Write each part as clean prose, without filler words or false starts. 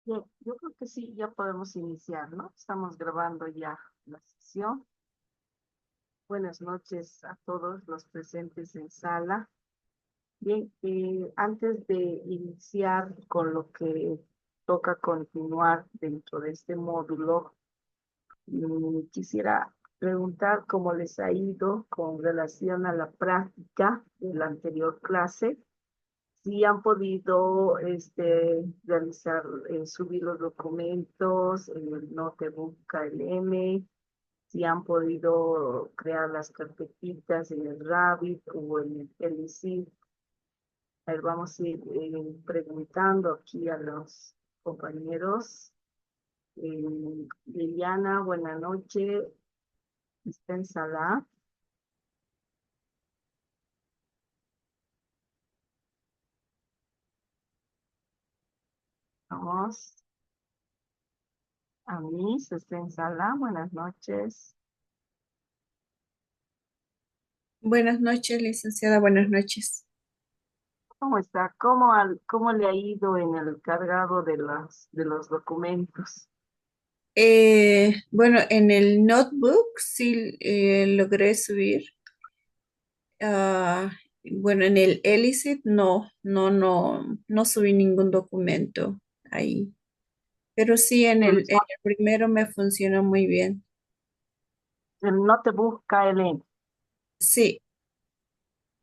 Bien, yo creo que sí, ya podemos iniciar, ¿no? Estamos grabando ya la sesión. Buenas noches a todos los presentes en sala. Bien, antes de iniciar con lo que toca continuar dentro de este módulo, quisiera preguntar cómo les ha ido con relación a la práctica de la anterior clase. Si han podido realizar, subir los documentos en el Notebook KLM, si han podido crear las carpetitas en el Rabbit o en el LC. A ver, vamos a ir preguntando aquí a los compañeros. Liliana, buena noche. ¿Está en sala? Vamos. A mí, ¿está en sala? Buenas noches. Buenas noches, licenciada, buenas noches. ¿Cómo está? ¿Cómo le ha ido en el cargado de los documentos? Bueno, en el notebook sí logré subir. Ah, bueno, en el Elicit no subí ningún documento ahí. Pero sí, El, en el primero me funcionó muy bien. el Notebook KLM. Sí,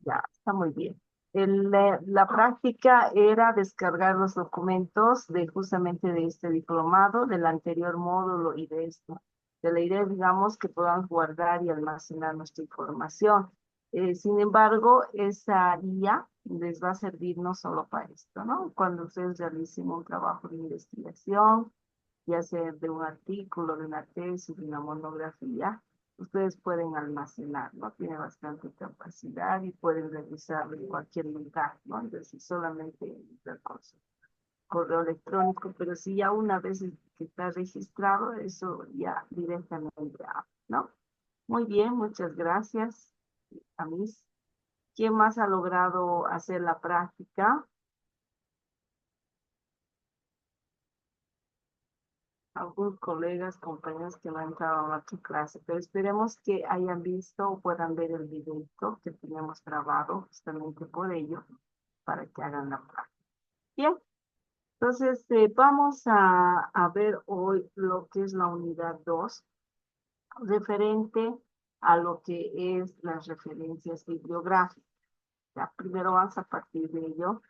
Ya, está muy bien. La práctica era descargar los documentos de justamente de este diplomado, del anterior módulo y de esto. De la idea, digamos, que puedan guardar y almacenar nuestra información. Sin embargo, esa guía les va a servir no solo para esto, ¿no? Cuando ustedes realicen un trabajo de investigación, ya sea de un artículo, de una tesis, de una monografía, ustedes pueden almacenar, ¿no? Tiene bastante capacidad y pueden revisarlo en cualquier lugar, ¿no? Entonces, solamente entrar con su correo electrónico, pero si ya una vez que está registrado, eso ya directamente, ¿no? Muy bien, muchas gracias, Amis. ¿Quién más ha logrado hacer la práctica? Algunos colegas, compañeros que no entraron a tu clase, pero esperemos que hayan visto o puedan ver el videito que tenemos grabado justamente por ello, para que hagan la práctica. Bien, entonces vamos a ver hoy lo que es la unidad 2 referente a lo que es las referencias bibliográficas. Ya, primero vamos a partir de ello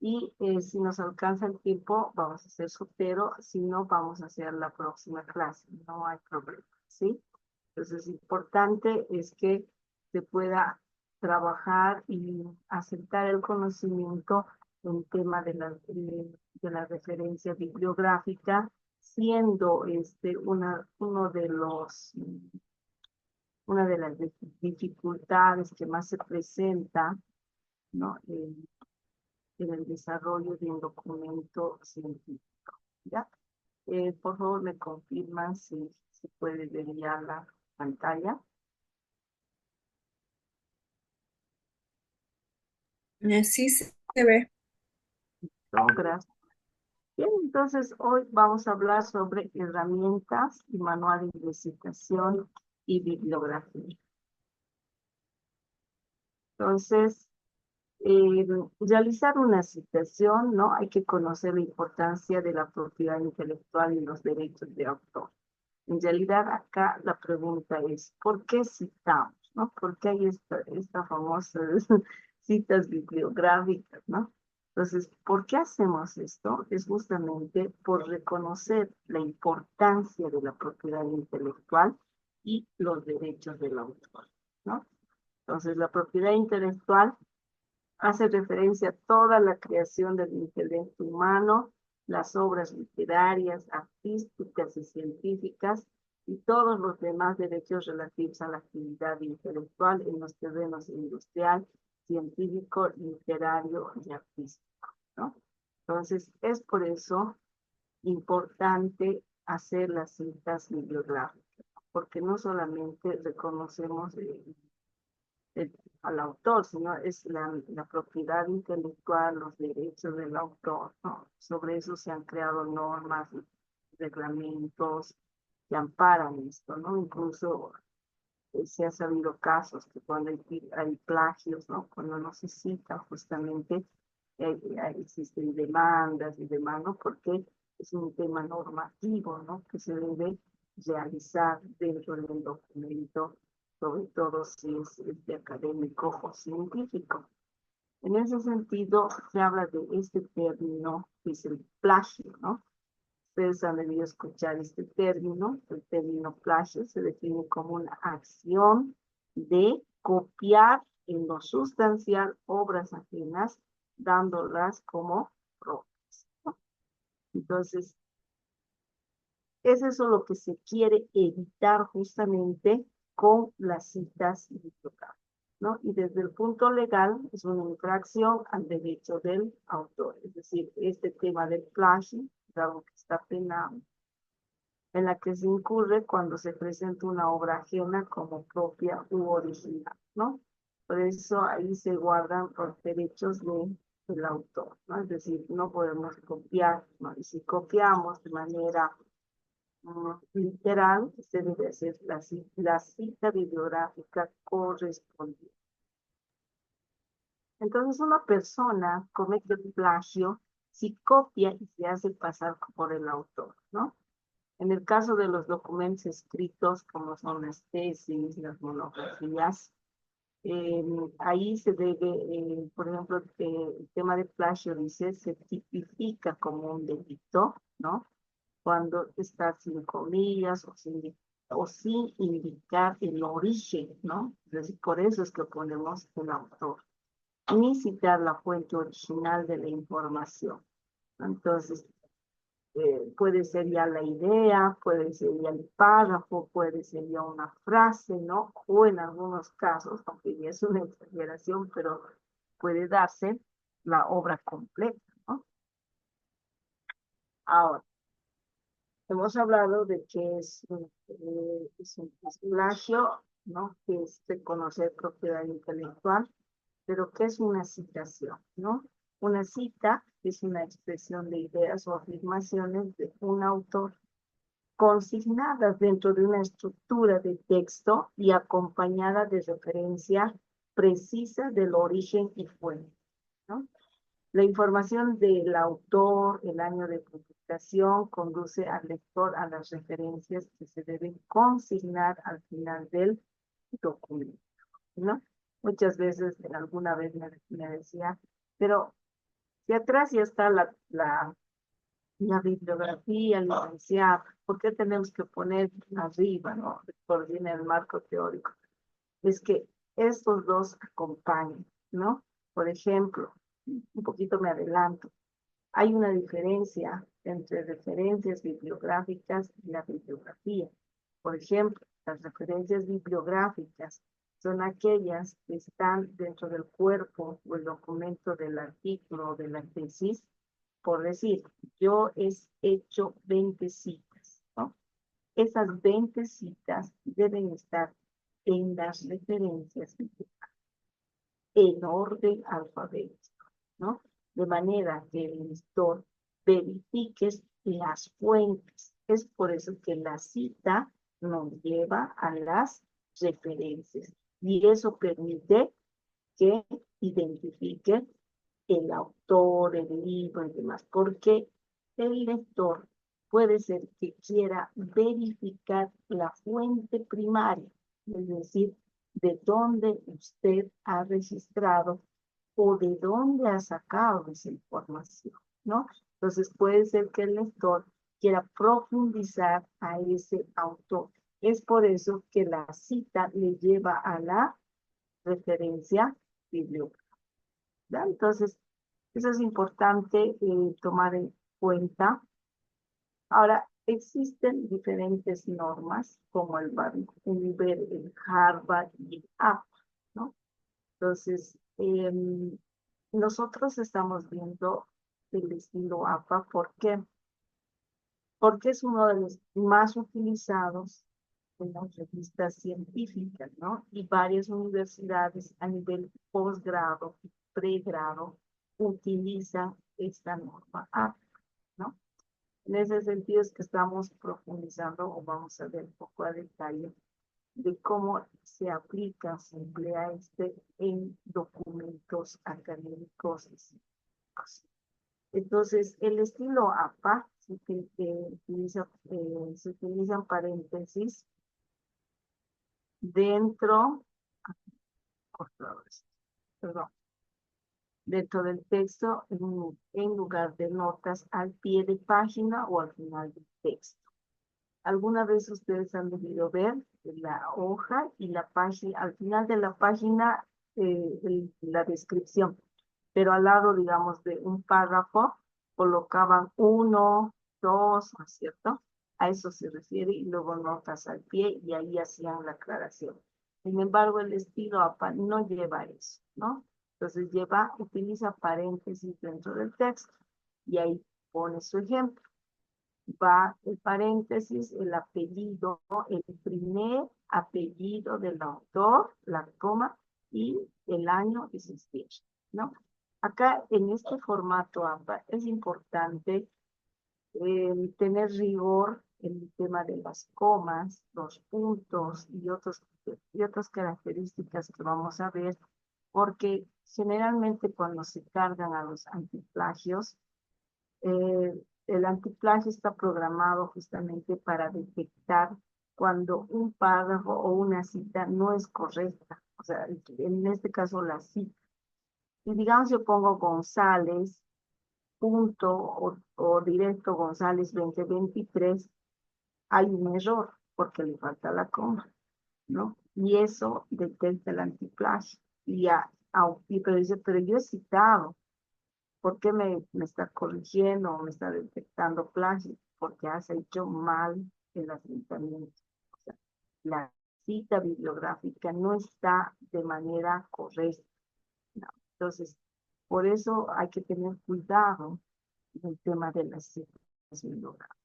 y si nos alcanza el tiempo, vamos a hacer soltero, si no, vamos a hacer la próxima clase, no hay problema, ¿sí? Entonces, importante es que se pueda trabajar y aceptar el conocimiento en tema de la referencia bibliográfica, siendo una de las dificultades que más se presenta, ¿no? En el desarrollo de un documento científico. ¿Ya? Por favor, me confirman si se puede ver ya la pantalla. sí se ve. No, gracias. Bien, entonces hoy vamos a hablar sobre herramientas y manual de investigación y bibliografía. Entonces, eh, realizar una citación, ¿no? Hay que conocer la importancia de la propiedad intelectual y los derechos de autor. En realidad, acá la pregunta es, ¿por qué citamos? ¿No? ¿Por qué hay esta famosa citas bibliográficas, ¿no? Entonces, ¿por qué hacemos esto? Es justamente por reconocer la importancia de la propiedad intelectual y los derechos del autor, ¿no? Entonces, la propiedad intelectual hace referencia a toda la creación del intelecto humano, las obras literarias, artísticas y científicas, y todos los demás derechos relativos a la actividad intelectual en los terrenos industrial, científico, literario y artístico, ¿no? Entonces, es por eso importante hacer las citas bibliográficas, porque no solamente reconocemos el- al autor, sino es la propiedad intelectual, los derechos del autor, ¿no? Sobre eso se han creado normas, reglamentos que amparan esto, ¿no? Incluso se han sabido casos que cuando hay plagios, ¿no? Cuando no se cita justamente, existen demandas y demás, ¿no? Porque es un tema normativo, ¿no? Que se debe realizar dentro del documento, sobre todo si es de académico o científico. En ese sentido, se habla de este término que es el plagio, ¿no? Ustedes han debido escuchar este término. El término plagio se define como una acción de copiar en lo sustancial obras ajenas, dándolas como propias, ¿no? Entonces, es eso lo que se quiere evitar justamente con las citas bibliográficas, ¿no? Y desde el punto legal es una infracción al derecho del autor. Es decir, este tema del plagio es algo que está penado, en la que se incurre cuando se presenta una obra ajena como propia u original, ¿no? Por eso ahí se guardan los derechos del autor, ¿no? Es decir, no podemos copiar, ¿no? Y si copiamos de manera literal, se debe hacer la cita bibliográfica correspondiente. Entonces, una persona comete el plagio si copia y se hace pasar por el autor, ¿no? En el caso de los documentos escritos, como son las tesis, las monografías, ahí se debe, por ejemplo, el tema de plagio dice, se tipifica como un delito, ¿no? Cuando está sin comillas o sin indicar el origen, ¿no? Es decir, por eso es que ponemos el autor, ni citar la fuente original de la información. Entonces, puede ser ya la idea, puede ser ya el párrafo, puede ser ya una frase, ¿no? O en algunos casos, aunque ya es una exageración, pero puede darse la obra completa, ¿no? Ahora, hemos hablado de que es un plagio, ¿no? Que es reconocer propiedad intelectual, pero ¿qué es una citación, no? Una cita es una expresión de ideas o afirmaciones de un autor consignadas dentro de una estructura de texto y acompañada de referencia precisa del origen y fuente, ¿no? La información del autor, el año de publicación, conduce al lector a las referencias que se deben consignar al final del documento, ¿no? Muchas veces, alguna vez me decía, pero si atrás ya está la bibliografía, licenciada, ¿por qué tenemos que poner arriba, no? Por bien el marco teórico. Es que estos dos acompañan, ¿no? Por ejemplo, un poquito me adelanto, hay una diferencia entre referencias bibliográficas y la bibliografía. Por ejemplo, las referencias bibliográficas son aquellas que están dentro del cuerpo o el documento del artículo o de la tesis. Por decir, yo he hecho 20 citas, ¿no? Esas 20 citas deben estar en las referencias en orden alfabético, ¿no? De manera que el lector verifique las fuentes. Es por eso que la cita nos lleva a las referencias y eso permite que identifique el autor, el libro y demás, porque el lector puede ser que quiera verificar la fuente primaria, es decir, de dónde usted ha registrado o de dónde ha sacado esa información, ¿no? Entonces puede ser que el lector quiera profundizar a ese autor. Es por eso que la cita le lleva a la referencia bibliográfica, ¿verdad? Entonces, eso es importante tomar en cuenta. Ahora, existen diferentes normas como el Harvard y el APA, ¿no? Entonces, nosotros estamos viendo el estilo APA. ¿Por qué? Porque es uno de los más utilizados en las revistas científicas, ¿no? Y varias universidades a nivel posgrado y pregrado utilizan esta norma APA, ¿no? En ese sentido es que estamos profundizando o vamos a ver un poco a detalle de cómo se aplica, se emplea en documentos académicos y científicos. Entonces, el estilo APA se utilizan paréntesis dentro, perdón, dentro del texto en lugar de notas al pie de página o al final del texto. Alguna vez ustedes han debido ver la hoja y la página, al final de la página, la descripción, pero al lado, digamos, de un párrafo, colocaban uno, dos, ¿no es cierto? A eso se refiere, y luego notas al pie, y ahí hacían la aclaración. Sin embargo, el estilo APA no lleva eso, ¿no? Entonces utiliza paréntesis dentro del texto, y ahí pone su ejemplo. Va el paréntesis, el apellido, ¿no? El primer apellido del autor, la coma, y el año de su fecha, ¿no? Acá en este formato APA es importante tener rigor en el tema de las comas, los puntos y otras características que vamos a ver, porque generalmente cuando se cargan a los antiplagios, el antiplagio está programado justamente para detectar cuando un párrafo o una cita no es correcta. O sea, en este caso la cita. Y digamos yo pongo González, punto o directo González 2023, hay un error porque le falta la coma, ¿no? Y eso detecta el antiplagio. Pero dice, pero yo he citado. ¿Por qué me está corrigiendo o me está detectando plagio? Porque has hecho mal el asentamiento. O sea, la cita bibliográfica no está de manera correcta, ¿no? Entonces, por eso hay que tener cuidado en el tema de las citas bibliográficas.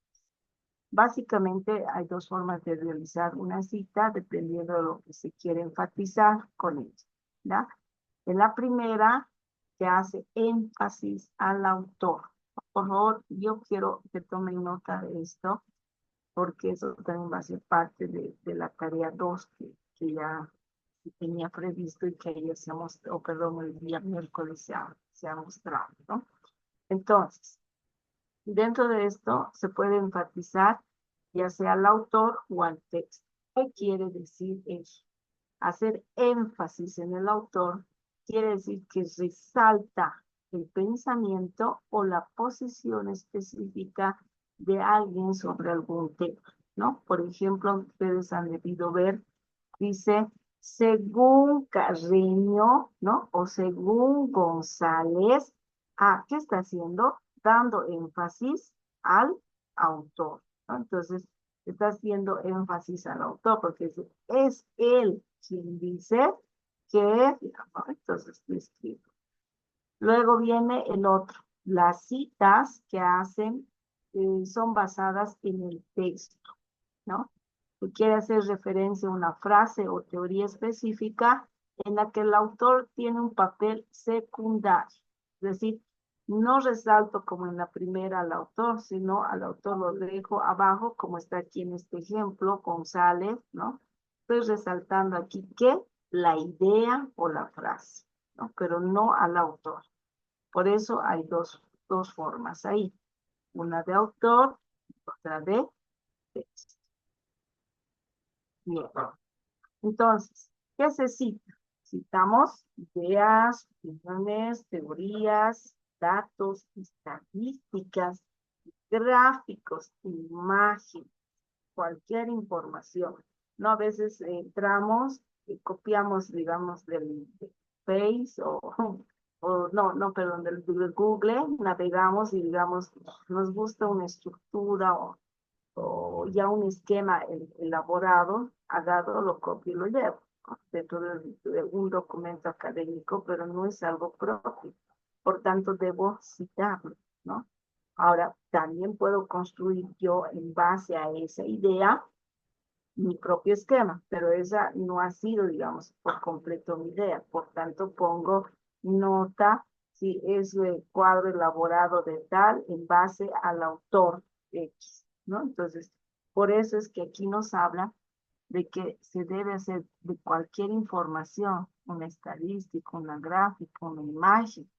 Básicamente hay dos formas de realizar una cita dependiendo de lo que se quiere enfatizar con ella, ¿ya? En la primera se hace énfasis al autor. Por favor, yo quiero que tomen nota de esto, porque eso también va a ser parte de la tarea 2 que ya tenía previsto y que ayer el día miércoles se ha mostrado, ¿no? Entonces, dentro de esto se puede enfatizar ya sea al autor o al texto. ¿Qué quiere decir eso? Hacer énfasis en el autor quiere decir que resalta el pensamiento o la posición específica de alguien sobre algún tema, ¿no? Por ejemplo, ustedes han debido ver, dice, según Carreño, ¿no? O según González, ¿qué está haciendo? Dando énfasis al autor, ¿no? Entonces, está haciendo énfasis al autor porque es él quien dice que, ¿no? Entonces lo escribo. Luego viene el otro. Las citas que hacen son basadas en el texto, ¿no? Que quiere hacer referencia a una frase o teoría específica en la que el autor tiene un papel secundario. Es decir, no resalto como en la primera al autor, sino al autor lo dejo abajo, como está aquí en este ejemplo, González, ¿no? Estoy resaltando aquí que la idea o la frase, ¿no? Pero no al autor. Por eso hay dos formas ahí, una de autor, otra de texto. Bien. Entonces, ¿qué se cita? Citamos ideas, opiniones, teorías, datos, estadísticas, gráficos, imágenes, cualquier información. No, a veces entramos y copiamos, digamos, del Face perdón, del Google, navegamos y, digamos, nos gusta una estructura o ya un esquema elaborado, agarro, lo copio y lo llevo, ¿no? Dentro de un documento académico, pero no es algo propio. Por tanto, debo citarlo, ¿no? Ahora, también puedo construir yo en base a esa idea mi propio esquema, pero esa no ha sido, digamos, por completo mi idea. Por tanto, pongo nota si es el cuadro elaborado de tal en base al autor X, ¿no? Entonces, por eso es que aquí nos habla de que se debe hacer de cualquier información, una estadística, una gráfica, una imagen,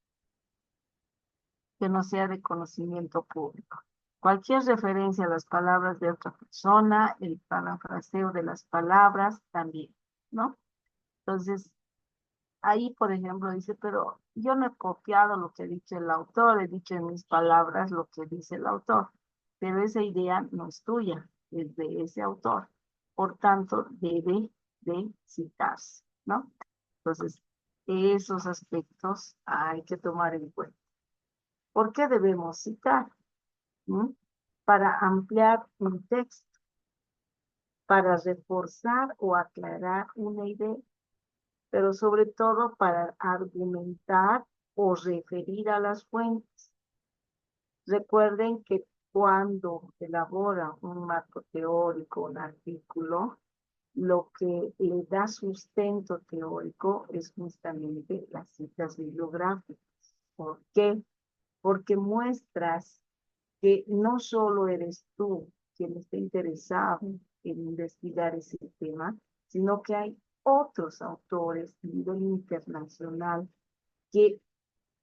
que no sea de conocimiento público. Cualquier referencia a las palabras de otra persona, el parafraseo de las palabras también, ¿no? Entonces, ahí, por ejemplo, dice, pero yo no he copiado lo que ha dicho el autor, he dicho en mis palabras lo que dice el autor, pero esa idea no es tuya, es de ese autor. Por tanto, debe de citarse, ¿no? Entonces, esos aspectos hay que tomar en cuenta. ¿Por qué debemos citar? ¿Mm? Para ampliar un texto, para reforzar o aclarar una idea, pero sobre todo para argumentar o referir a las fuentes. Recuerden que cuando elabora un marco teórico, un artículo, lo que le da sustento teórico es justamente las citas bibliográficas. ¿Por qué? Porque muestras que no solo eres tú quien está interesado en investigar ese tema, sino que hay otros autores a nivel internacional que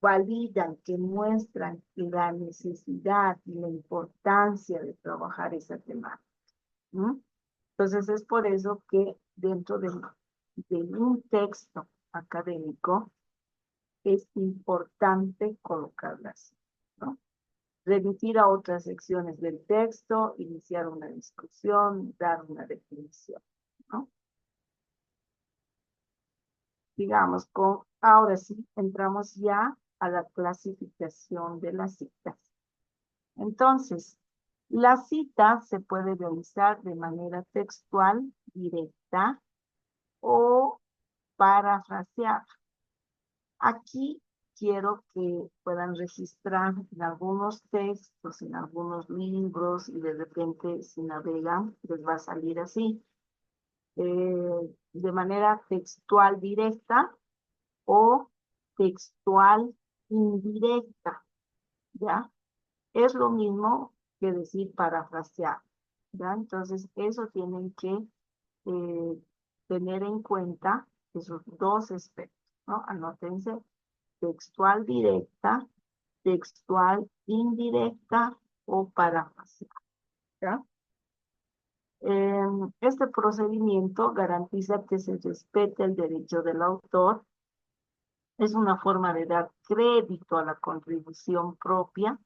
validan, que muestran la necesidad y la importancia de trabajar esa temática. ¿No? Entonces es por eso que dentro de un texto académico es importante colocarlas, ¿no? Remitir a otras secciones del texto, iniciar una discusión, dar una definición, ¿no? Digamos, ahora sí, entramos ya a la clasificación de las citas. Entonces, la cita se puede realizar de manera textual, directa o parafraseada. Aquí quiero que puedan registrar en algunos textos, en algunos libros, y de repente si navegan, les va a salir así, de manera textual directa o textual indirecta, ¿ya? Es lo mismo que decir parafrasear, ¿ya? Entonces, eso tienen que eh, tener en cuenta esos dos aspectos, ¿no? Anótense textual directa, textual indirecta o parafraseada, ¿ya? Este procedimiento garantiza que se respete el derecho del autor. Es una forma de dar crédito a la contribución propia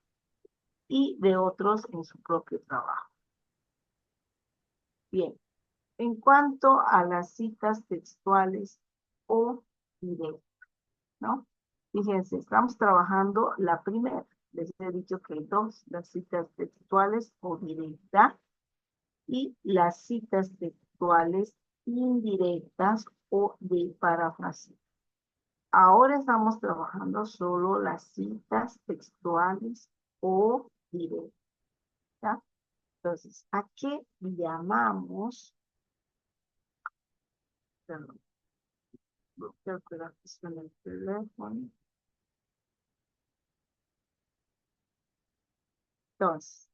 y de otros en su propio trabajo. Bien, en cuanto a las citas textuales o directas, ¿no? Fíjense, estamos trabajando la primera. Les he dicho que hay dos, las citas textuales o directas y las citas textuales indirectas o de parafraseo. Ahora estamos trabajando solo las citas textuales o directas, ¿ya? Entonces, ¿a qué llamamos? Perdón, creo que la puse en el teléfono. Entonces,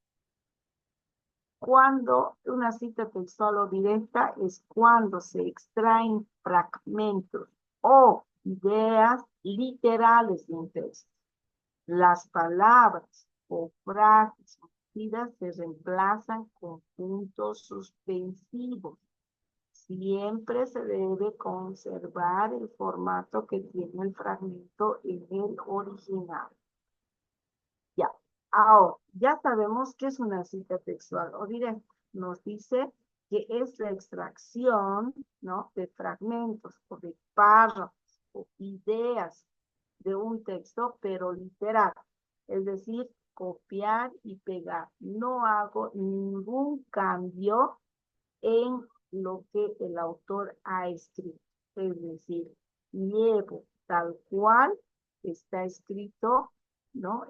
cuando una cita textual o directa es cuando se extraen fragmentos o ideas literales de un texto. Las palabras o frases se reemplazan con puntos suspensivos. Siempre se debe conservar el formato que tiene el fragmento en el original. Ya, ahora, ya sabemos que es una cita textual o directa. Nos dice que es la extracción, ¿no?, de fragmentos o de párrafos o ideas de un texto, pero literal. Es decir, copiar y pegar. No hago ningún cambio en lo que el autor ha escrito. Es decir, llevo tal cual está escrito, ¿no?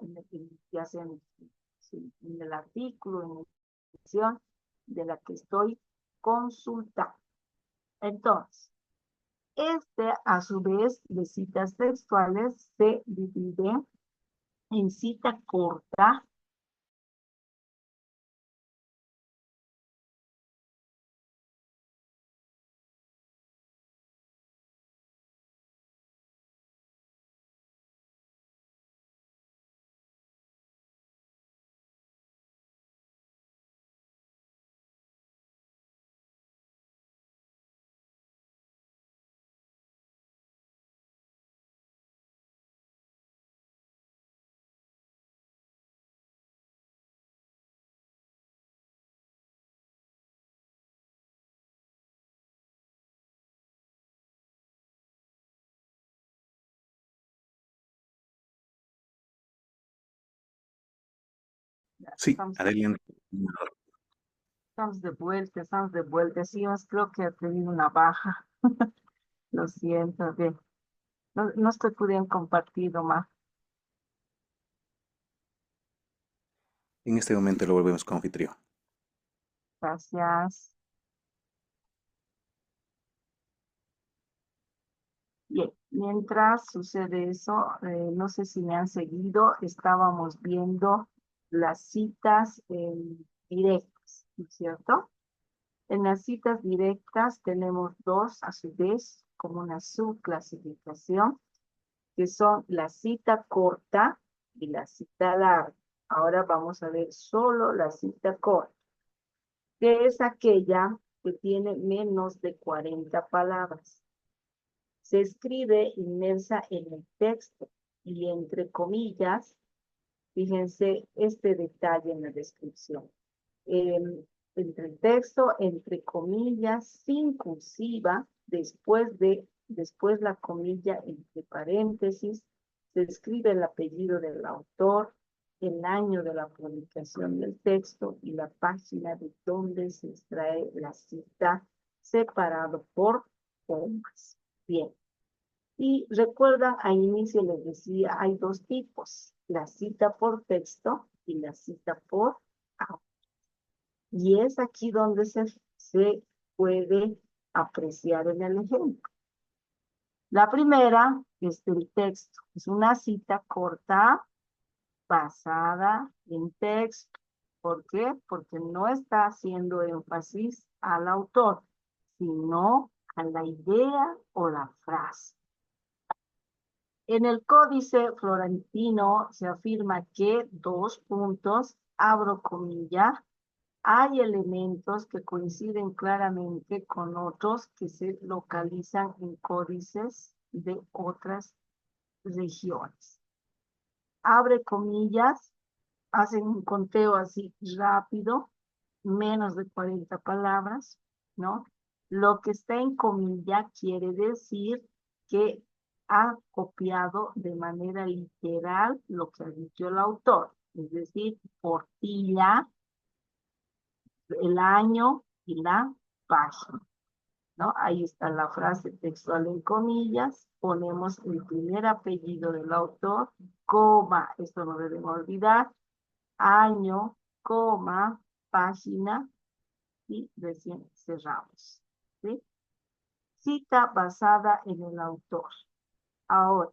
Ya sea en el artículo, en la sección de la que estoy consultar. Entonces, a su vez, de citas textuales se divide en cita corta, Sí, estamos, adelante. estamos de vuelta. Sí, yo creo que ha tenido una baja. Lo siento, bien. No, no estoy pudiendo compartir más. En este momento lo volvemos con anfitrión. Gracias. Bien, mientras sucede eso, no sé si me han seguido, estábamos viendo las citas directas, ¿no es cierto? En las citas directas tenemos dos, a su vez, como una subclasificación, que son la cita corta y la cita larga. Ahora vamos a ver solo la cita corta, que es aquella que tiene menos de 40 palabras. Se escribe inmersa en el texto y entre comillas, fíjense este detalle en la descripción. Entre el texto, entre comillas, sin cursiva, después la comilla entre paréntesis, se escribe el apellido del autor, el año de la publicación del texto y la página de donde se extrae la cita, separado por comas. Bien. Y recuerdan, al inicio les decía, hay dos tipos, la cita por texto y la cita por audio. Y es aquí donde se puede apreciar en el ejemplo. La primera es el texto, es una cita corta basada en texto. ¿Por qué? Porque no está haciendo énfasis al autor, sino a la idea o la frase. En el Códice Florentino se afirma que, dos puntos, abro comilla, hay elementos que coinciden claramente con otros que se localizan en códices de otras regiones. Abre comillas, hacen un conteo así rápido, menos de 40 palabras, ¿no? Lo que está en comilla quiere decir que ha copiado de manera literal lo que ha dicho el autor, es decir, Portilla, el año y la página, ¿no? Ahí está la frase textual en comillas, ponemos el primer apellido del autor, coma, esto no debemos olvidar, año, coma, página, y recién cerramos, ¿sí? Cita basada en el autor. Ahora,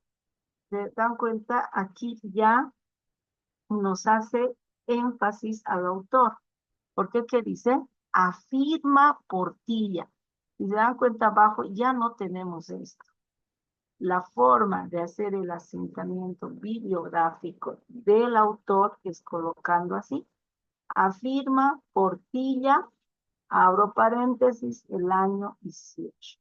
¿se dan cuenta? Aquí ya nos hace énfasis al autor. ¿Por qué? ¿Qué dice? Afirma Portilla. Si se dan cuenta abajo, ya no tenemos esto. La forma de hacer el asentamiento bibliográfico del autor es colocando así. Afirma Portilla, abro paréntesis, el año 18.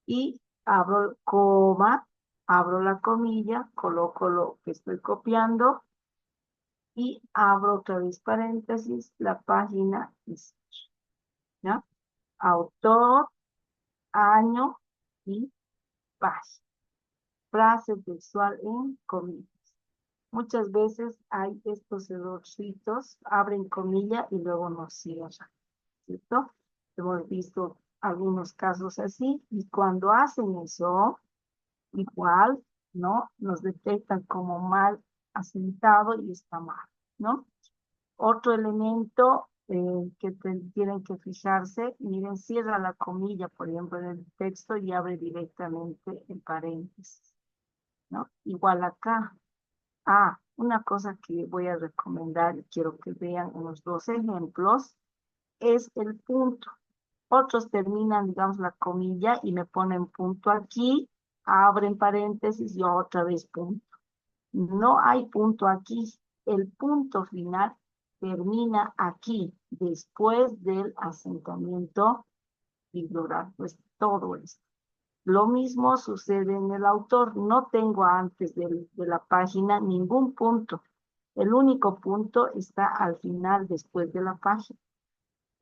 Y abro coma, abro la comilla, coloco lo que estoy copiando y abro otra vez paréntesis, la página 18. ¿Ya? Autor, año y página. Frase textual en comillas. Muchas veces hay estos errorcitos, abren comilla y luego no cierran, ¿cierto? Hemos visto algunos casos así y cuando hacen eso, igual, ¿no? Nos detectan como mal asentado y está mal, ¿no? Otro elemento tienen que fijarse. Miren, cierra la comilla, por ejemplo, en el texto y abre directamente el paréntesis, ¿no? Igual acá. Ah, una cosa que voy a recomendar y quiero que vean en los dos ejemplos es el punto. Otros terminan, digamos, la comilla y me ponen punto aquí, abren paréntesis y otra vez punto. No hay punto aquí. El punto final termina aquí, después del asentamiento bibliográfico. Es todo esto. Lo mismo sucede en el autor. No tengo antes de la página ningún punto. El único punto está al final, después de la página,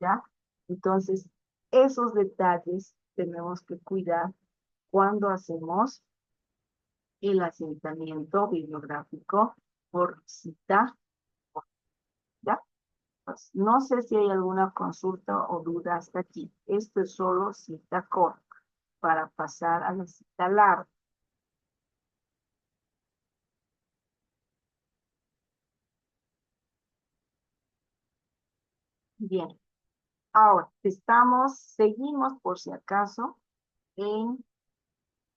¿ya? Entonces, esos detalles tenemos que cuidar cuando hacemos el asentamiento bibliográfico por cita, ¿ya? Pues, no sé si hay alguna consulta o duda hasta aquí. Esto es solo cita corta para pasar a la cita larga. Bien, ahora seguimos por si acaso en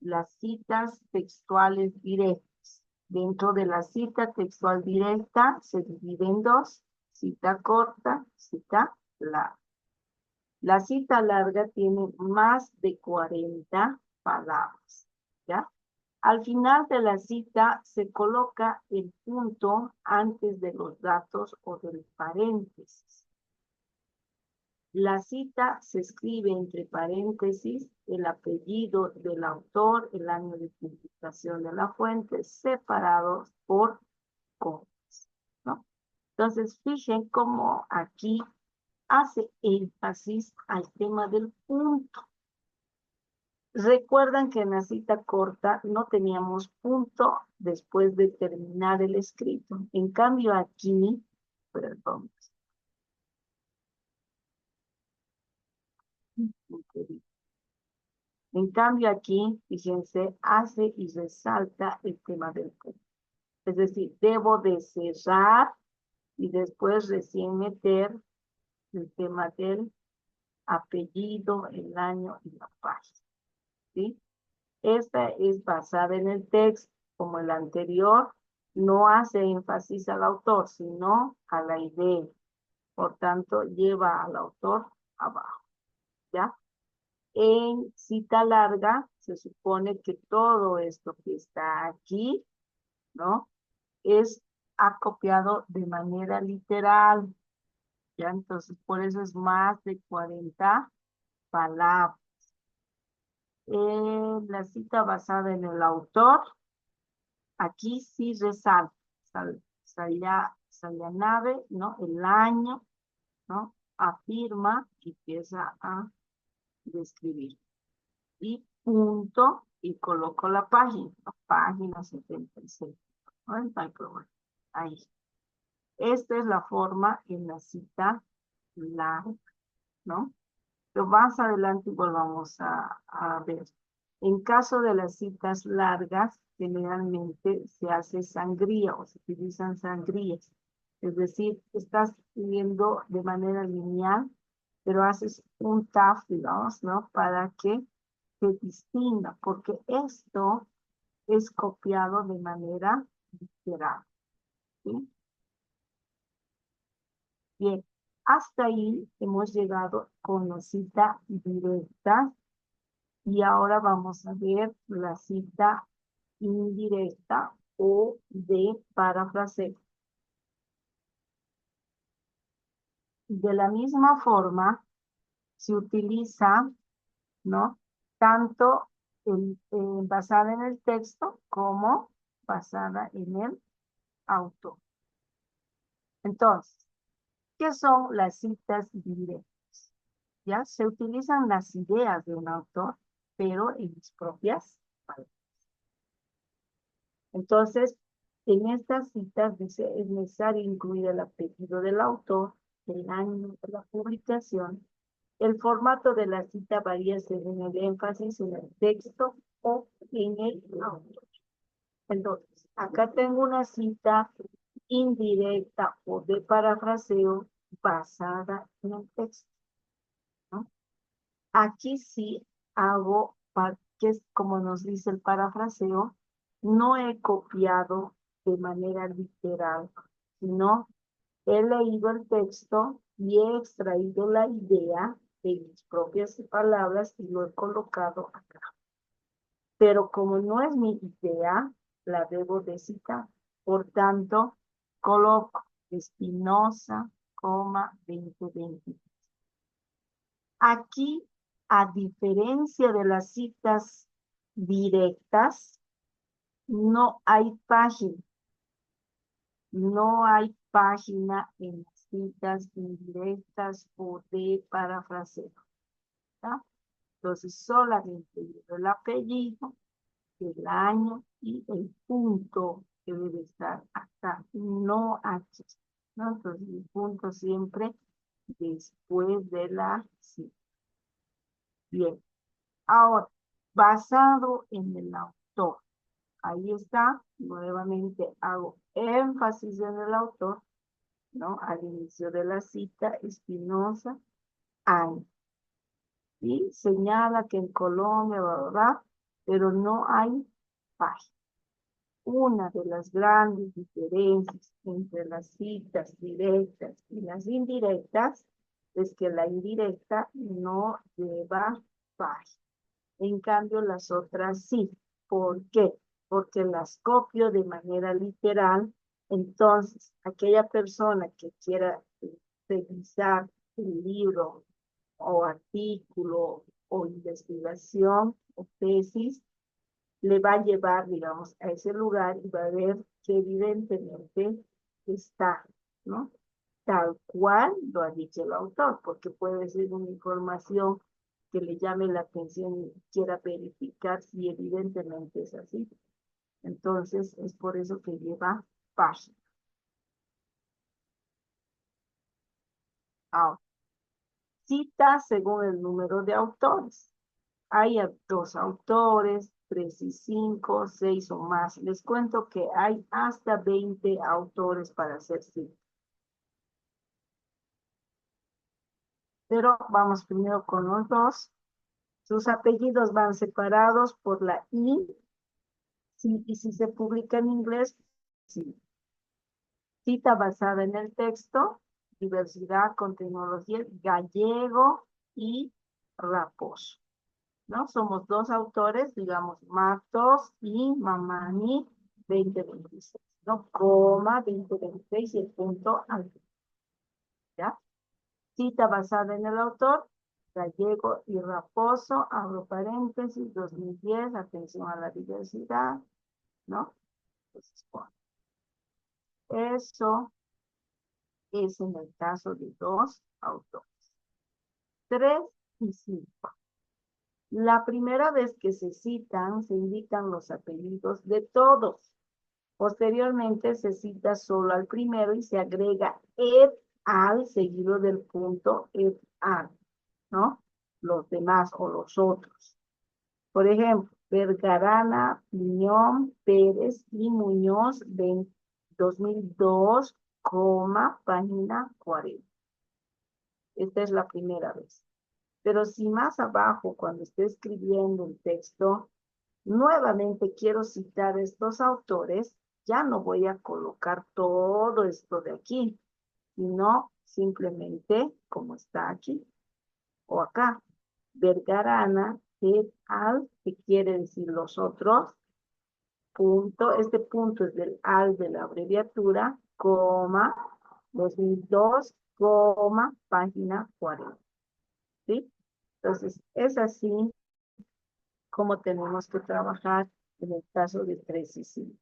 las citas textuales directas. Dentro de la cita textual directa se divide en dos: cita corta, cita larga. La cita larga tiene más de 40 palabras, ¿ya? Al final de la cita se coloca el punto antes de los datos o del paréntesis. La cita se escribe entre paréntesis el apellido del autor, el año de publicación de la fuente, separados por comas, ¿no? Entonces, fijen cómo aquí hace énfasis al tema del punto. Recuerdan que en la cita corta no teníamos punto después de terminar el escrito. En cambio aquí, perdón, en cambio aquí, fíjense, hace y resalta el tema del punto. Es decir, debo de cerrar y después recién meter el tema del apellido, el año y la página, ¿sí? Esta es basada en el texto, como el anterior, no hace énfasis al autor, sino a la idea. Por tanto, lleva al autor abajo, ¿ya? En cita larga, se supone que todo esto que está aquí, ¿no? Es acopiado de manera literal, ¿ya? Entonces, por eso es más de 40 palabras. La cita basada en el autor, aquí sí resalta, Sayanave, ¿no? El año, ¿no? Afirma y empieza a describir. Y punto, y coloco la página, página 76. No hay problema. Ahí. Esta es la forma en la cita larga, ¿no? Pero más adelante volvamos a ver. En caso de las citas largas, generalmente se hace sangría o se utilizan sangrías. Es decir, estás escribiendo de manera lineal, pero haces un taf, digamos, ¿no? Para que se distinga, porque esto es copiado de manera literal, ¿sí? Bien, hasta ahí hemos llegado con la cita directa y ahora vamos a ver la cita indirecta o de parafraseo. De la misma forma, se utiliza, ¿no? Tanto basada en el texto como basada en el autor. Entonces, ¿qué son las citas directas? Ya se utilizan las ideas de un autor, pero en sus propias palabras. Entonces, en estas citas dice, es necesario incluir el apellido del autor, el año de la publicación. El formato de la cita varía según el énfasis en el texto o en el autor. Entonces, acá tengo una cita indirecta o de parafraseo basada en el texto, ¿no? Aquí sí hago, que es como nos dice el parafraseo, no he copiado de manera literal, sino he leído el texto y he extraído la idea de mis propias palabras y lo he colocado acá. Pero como no es mi idea, la debo de citar. Por tanto, coloco Espinosa, 2020. Aquí, a diferencia de las citas directas, no hay página. No hay página en las citas indirectas o de parafraseo, ¿tá? Entonces, solamente llevo el apellido, el año y el punto que debe estar acá, no aquí, ¿no? Entonces, el punto siempre después de la cita. Bien, ahora, basado en el autor. Ahí está, nuevamente hago énfasis en el autor, ¿no? Al inicio de la cita, Espinosa, año. Y señala que en Colombia, bla, bla, bla, pero no hay página. Una de las grandes diferencias entre las citas directas y las indirectas es que la indirecta no lleva página. En cambio, las otras sí. ¿Por qué? Porque las copio de manera literal. Entonces, aquella persona que quiera revisar el libro o artículo o investigación o tesis, le va a llevar, digamos, a ese lugar y va a ver que evidentemente está, ¿no? Tal cual lo ha dicho el autor, porque puede ser una información que le llame la atención y quiera verificar si evidentemente es así. Entonces, es por eso que lleva página. Ahora, cita según el número de autores. Hay 2 autores, 3 y 5, 6 o más. Les cuento que hay hasta 20 autores para hacer cita. Pero vamos primero con los 2. Sus apellidos van separados por la I. Sí, y si se publica en inglés, sí. Cita basada en el texto, diversidad con tecnología, Gallego y Raposo, ¿no? Somos 2 autores, digamos, Matos y Mamani, 2026, ¿no? Coma, 2026 y el punto al final, ¿ya? Cita basada en el autor, Gallego y Raposo, abro paréntesis, 2010, atención a la diversidad, ¿no? Entonces, bueno, eso es en el caso de 2 autores. 3 y 5. La primera vez que se citan, se indican los apellidos de todos. Posteriormente se cita solo al primero y se agrega et al seguido del punto et al, ¿no? Los demás o los otros. Por ejemplo, Vergarana, Piñón, Pérez y Muñoz, 2002, página 40. Esta es la primera vez. Pero si más abajo, cuando esté escribiendo el texto, nuevamente quiero citar estos autores, ya no voy a colocar todo esto de aquí, sino simplemente como está aquí o acá. Vergarana et al, que quiere decir los otros, punto, este punto es del al de la abreviatura, 2002, página 40. ¿Sí? Entonces, es así como tenemos que trabajar en el caso de 3 y 5.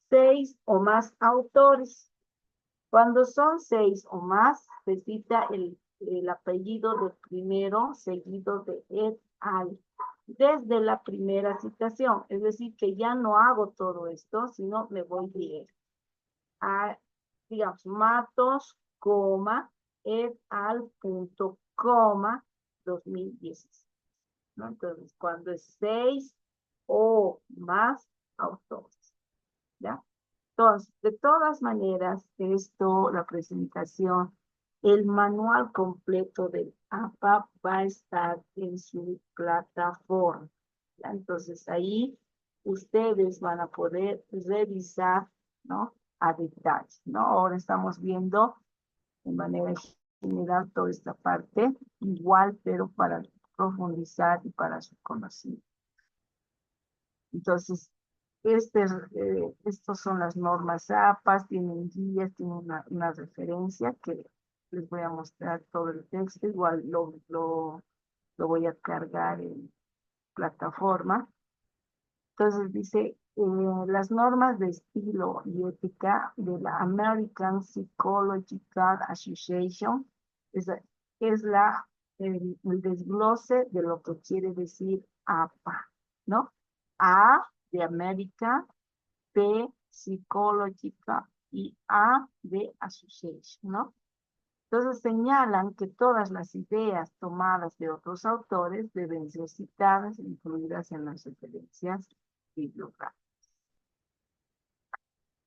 6 o más autores. Cuando son 6 o más, se cita el apellido del primero seguido de et al. Desde la primera citación, es decir, que ya no hago todo esto, sino me voy directo a, digamos, Matos, et al, punto, 2016. ¿No? Entonces, cuando es 6 o más autores, ¿ya? Entonces, de todas maneras, la presentación El manual completo del APA va a estar en su plataforma. ¿Ya? Entonces ahí ustedes van a poder revisar, ¿no? A detalle, ¿no? Ahora estamos viendo de manera general toda esta parte, igual, pero para profundizar y para su conocimiento. Entonces, estos son las normas APAS, tienen guías, tienen una referencia que les voy a mostrar todo el texto, igual lo voy a cargar en plataforma. Entonces dice, las normas de estilo y ética de la American Psychological Association es, el desglose de lo que quiere decir APA, ¿no? A de América, P psicológica y A de Association, ¿no? Entonces señalan que todas las ideas tomadas de otros autores deben ser citadas e incluidas en las referencias bibliográficas.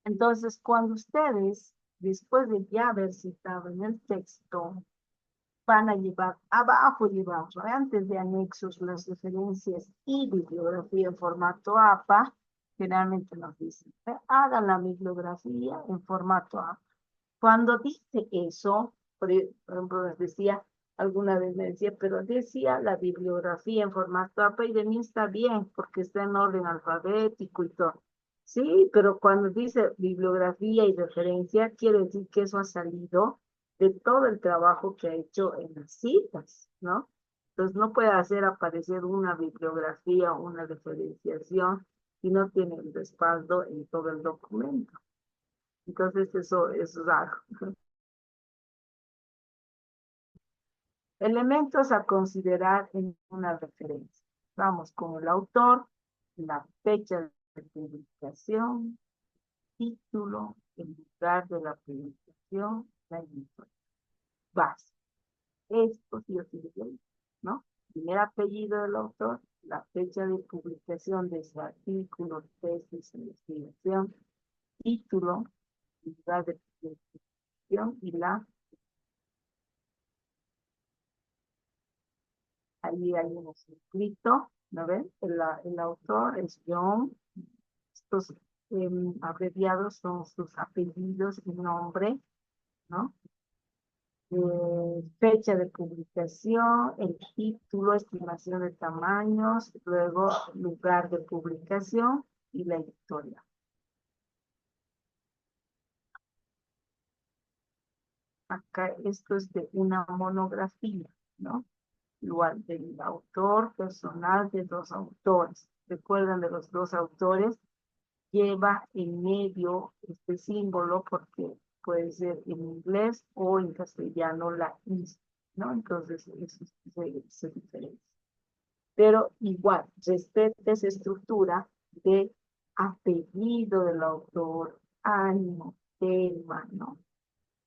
Entonces, cuando ustedes, después de ya haber citado en el texto, van a llevar abajo, antes de anexos, las referencias y bibliografía en formato APA, generalmente nos dicen, hagan la bibliografía en formato APA. Cuando dice eso, por ejemplo, les decía, alguna vez me decía, pero decía la bibliografía en formato APA y de mí está bien, porque está en orden alfabético y todo. Sí, pero cuando dice bibliografía y referencia, quiere decir que eso ha salido de todo el trabajo que ha hecho en las citas, ¿no? Entonces no puede hacer aparecer una bibliografía o una referenciación si no tiene el respaldo en todo el documento. Entonces eso es raro. Elementos a considerar en una referencia. Vamos con el autor, la fecha de publicación, título, el lugar de la publicación, la editorial. Base. Esto sí o sí, ¿no? Primer apellido del autor, la fecha de publicación de su artículo, tesis, investigación, título, lugar de publicación y la. Ahí hay un escrito, ¿no ven? El autor es John. Estos abreviados son sus apellidos y nombre, ¿no? Fecha de publicación, el título, estimación de tamaños, luego lugar de publicación y la editorial. Acá esto es de una monografía, ¿no? Igual del autor personal de dos autores. ¿Recuerdan de los dos autores? Lleva en medio este símbolo porque puede ser en inglés o en castellano la is, ¿no? Entonces eso se diferencia. Pero igual, respeta esa estructura de apellido del autor, año, tema, ¿no?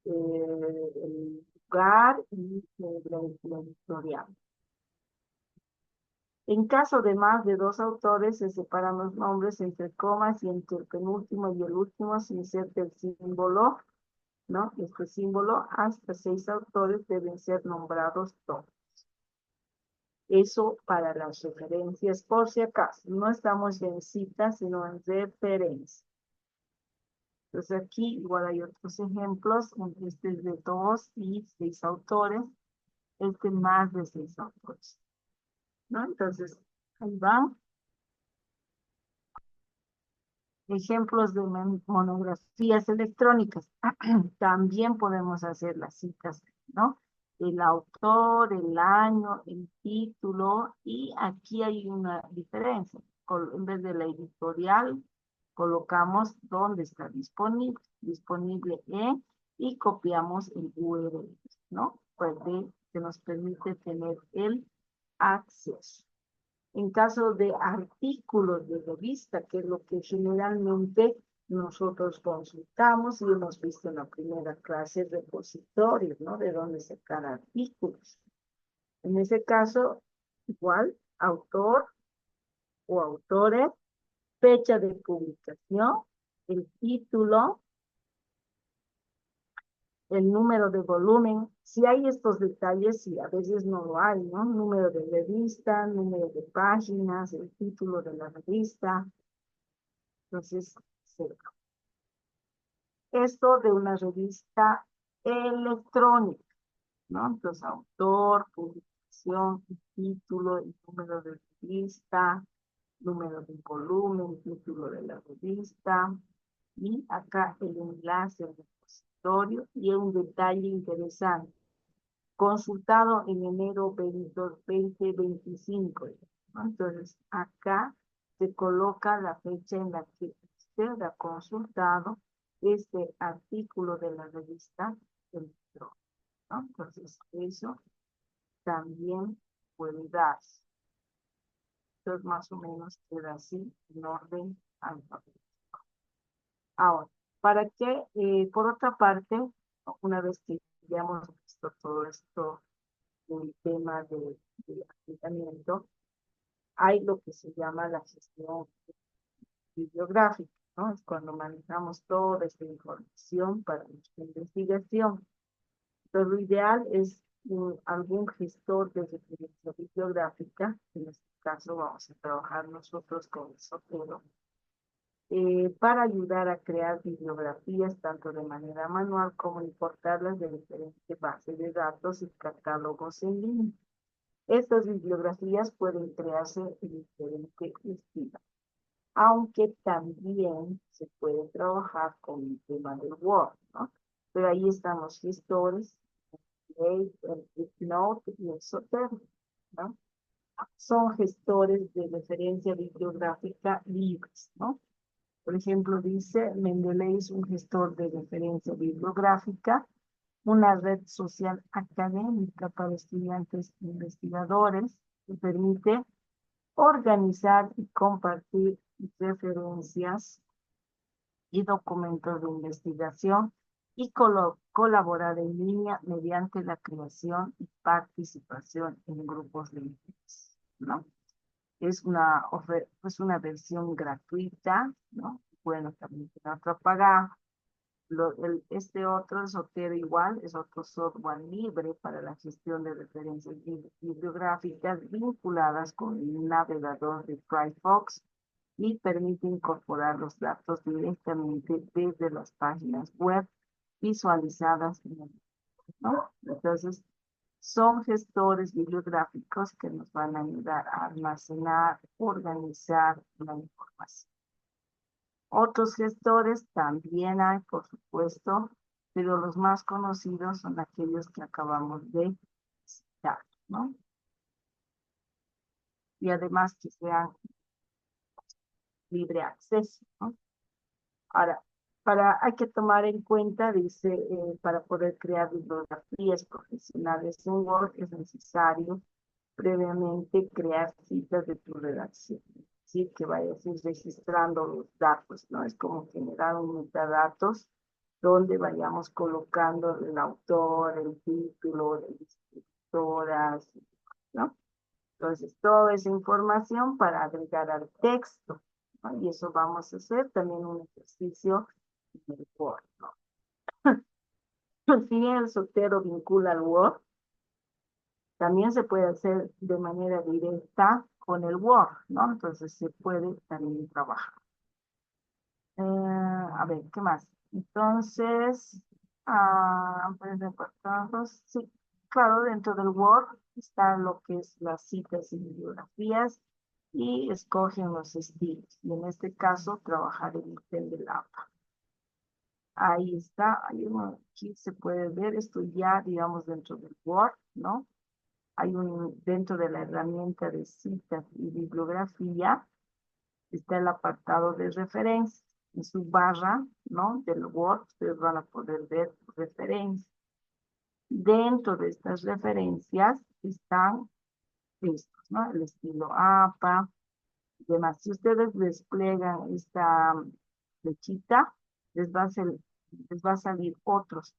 El lugar y la editorial. En caso de más de dos autores, se separan los nombres entre comas y entre el penúltimo y el último se inserta el símbolo, ¿no? Este símbolo, hasta 6 autores deben ser nombrados todos. Eso para las referencias, por si acaso. No estamos en citas, sino en referencia. Entonces aquí igual hay otros ejemplos. Este es de 2 y 6 autores. Este más de 6 autores, ¿no? Entonces, ahí van. Ejemplos de monografías electrónicas. También podemos hacer las citas, ¿no? El autor, el año, el título, y aquí hay una diferencia. En vez de la editorial, colocamos dónde está disponible. Disponible en, y copiamos el URL, ¿no? Pues que nos permite tener el acceso. En caso de artículos de revista, que es lo que generalmente nosotros consultamos y hemos visto en la primera clase, repositorios, ¿no? De dónde sacar artículos. En ese caso, igual, autor o autores, fecha de publicación, el título, el número de volumen. Si hay estos detalles, y a veces no lo hay, ¿no? Número de revista, número de páginas, el título de la revista. Entonces, cero. Esto de una revista electrónica, ¿no? Entonces, autor, publicación, título, el número de revista, número de volumen, título de la revista, y acá el enlace al repositorio, y un detalle interesante, consultado en enero 2025, ¿no? Entonces, acá se coloca la fecha en la que usted ha consultado este artículo de la revista electrónica, ¿no? Entonces, eso también puede darse. Entonces, más o menos queda así en orden alfabético. Ahora, ¿para qué? Por otra parte, una vez que ya hemos visto todo esto, el tema de asentamiento, hay lo que se llama la gestión bibliográfica, ¿no? Es cuando manejamos toda esta información para nuestra investigación. Entonces, lo ideal es algún gestor de referencia bibliográfica. En este caso vamos a trabajar nosotros con el Zotero, para ayudar a crear bibliografías tanto de manera manual como importarlas de diferentes bases de datos y catálogos en línea. Estas bibliografías pueden crearse en diferentes estilos, aunque también se puede trabajar con el tema del Word, ¿no? Pero ahí están los gestores, el Flipnote y el Zotero, ¿no? Son gestores de referencia bibliográfica libres, ¿no? Por ejemplo, dice, Mendeley es un gestor de referencia bibliográfica, una red social académica para estudiantes e investigadores que permite organizar y compartir referencias y documentos de investigación y colaborar en línea mediante la creación y participación en grupos de interés, ¿no? Es una versión gratuita, ¿no? Bueno, también tiene otra paga. Este otro, Zotero igual, es otro software libre para la gestión de referencias bibliográficas vinculadas con el navegador de Firefox y permite incorporar los datos directamente desde las páginas web visualizadas en el, ¿no? Entonces, son gestores bibliográficos que nos van a ayudar a almacenar, organizar la información. Otros gestores también hay, por supuesto, pero los más conocidos son aquellos que acabamos de citar, ¿no? Y además que sean libre acceso, ¿no? Ahora, hay que tomar en cuenta, dice, para poder crear bibliografías profesionales en Word es necesario previamente crear citas de tu redacción. Sí, que vayas a ir registrando los datos, ¿no? Es como generar un metadatos donde vayamos colocando el autor, el título, las escritoras, ¿no? Entonces, toda esa información para agregar al texto, ¿no? Y eso vamos a hacer también un ejercicio en el Word, ¿no? Si bien el Zotero vincula al Word, también se puede hacer de manera directa con el Word, ¿no? Entonces se puede también trabajar. A ver, ¿qué más? Entonces, pues reportados, sí, claro, dentro del Word está lo que es las citas y bibliografías y escogen los estilos. Y en este caso, trabajar en el pen del APA. Ahí está, aquí se puede ver esto ya, digamos, dentro del Word, ¿no? Hay dentro de la herramienta de citas y bibliografía, está el apartado de referencias. En su barra, ¿no? Del Word, ustedes van a poder ver referencias. Dentro de estas referencias están estos, ¿no? El estilo APA y demás. Si ustedes desplegan esta flechita, les va a salir otros.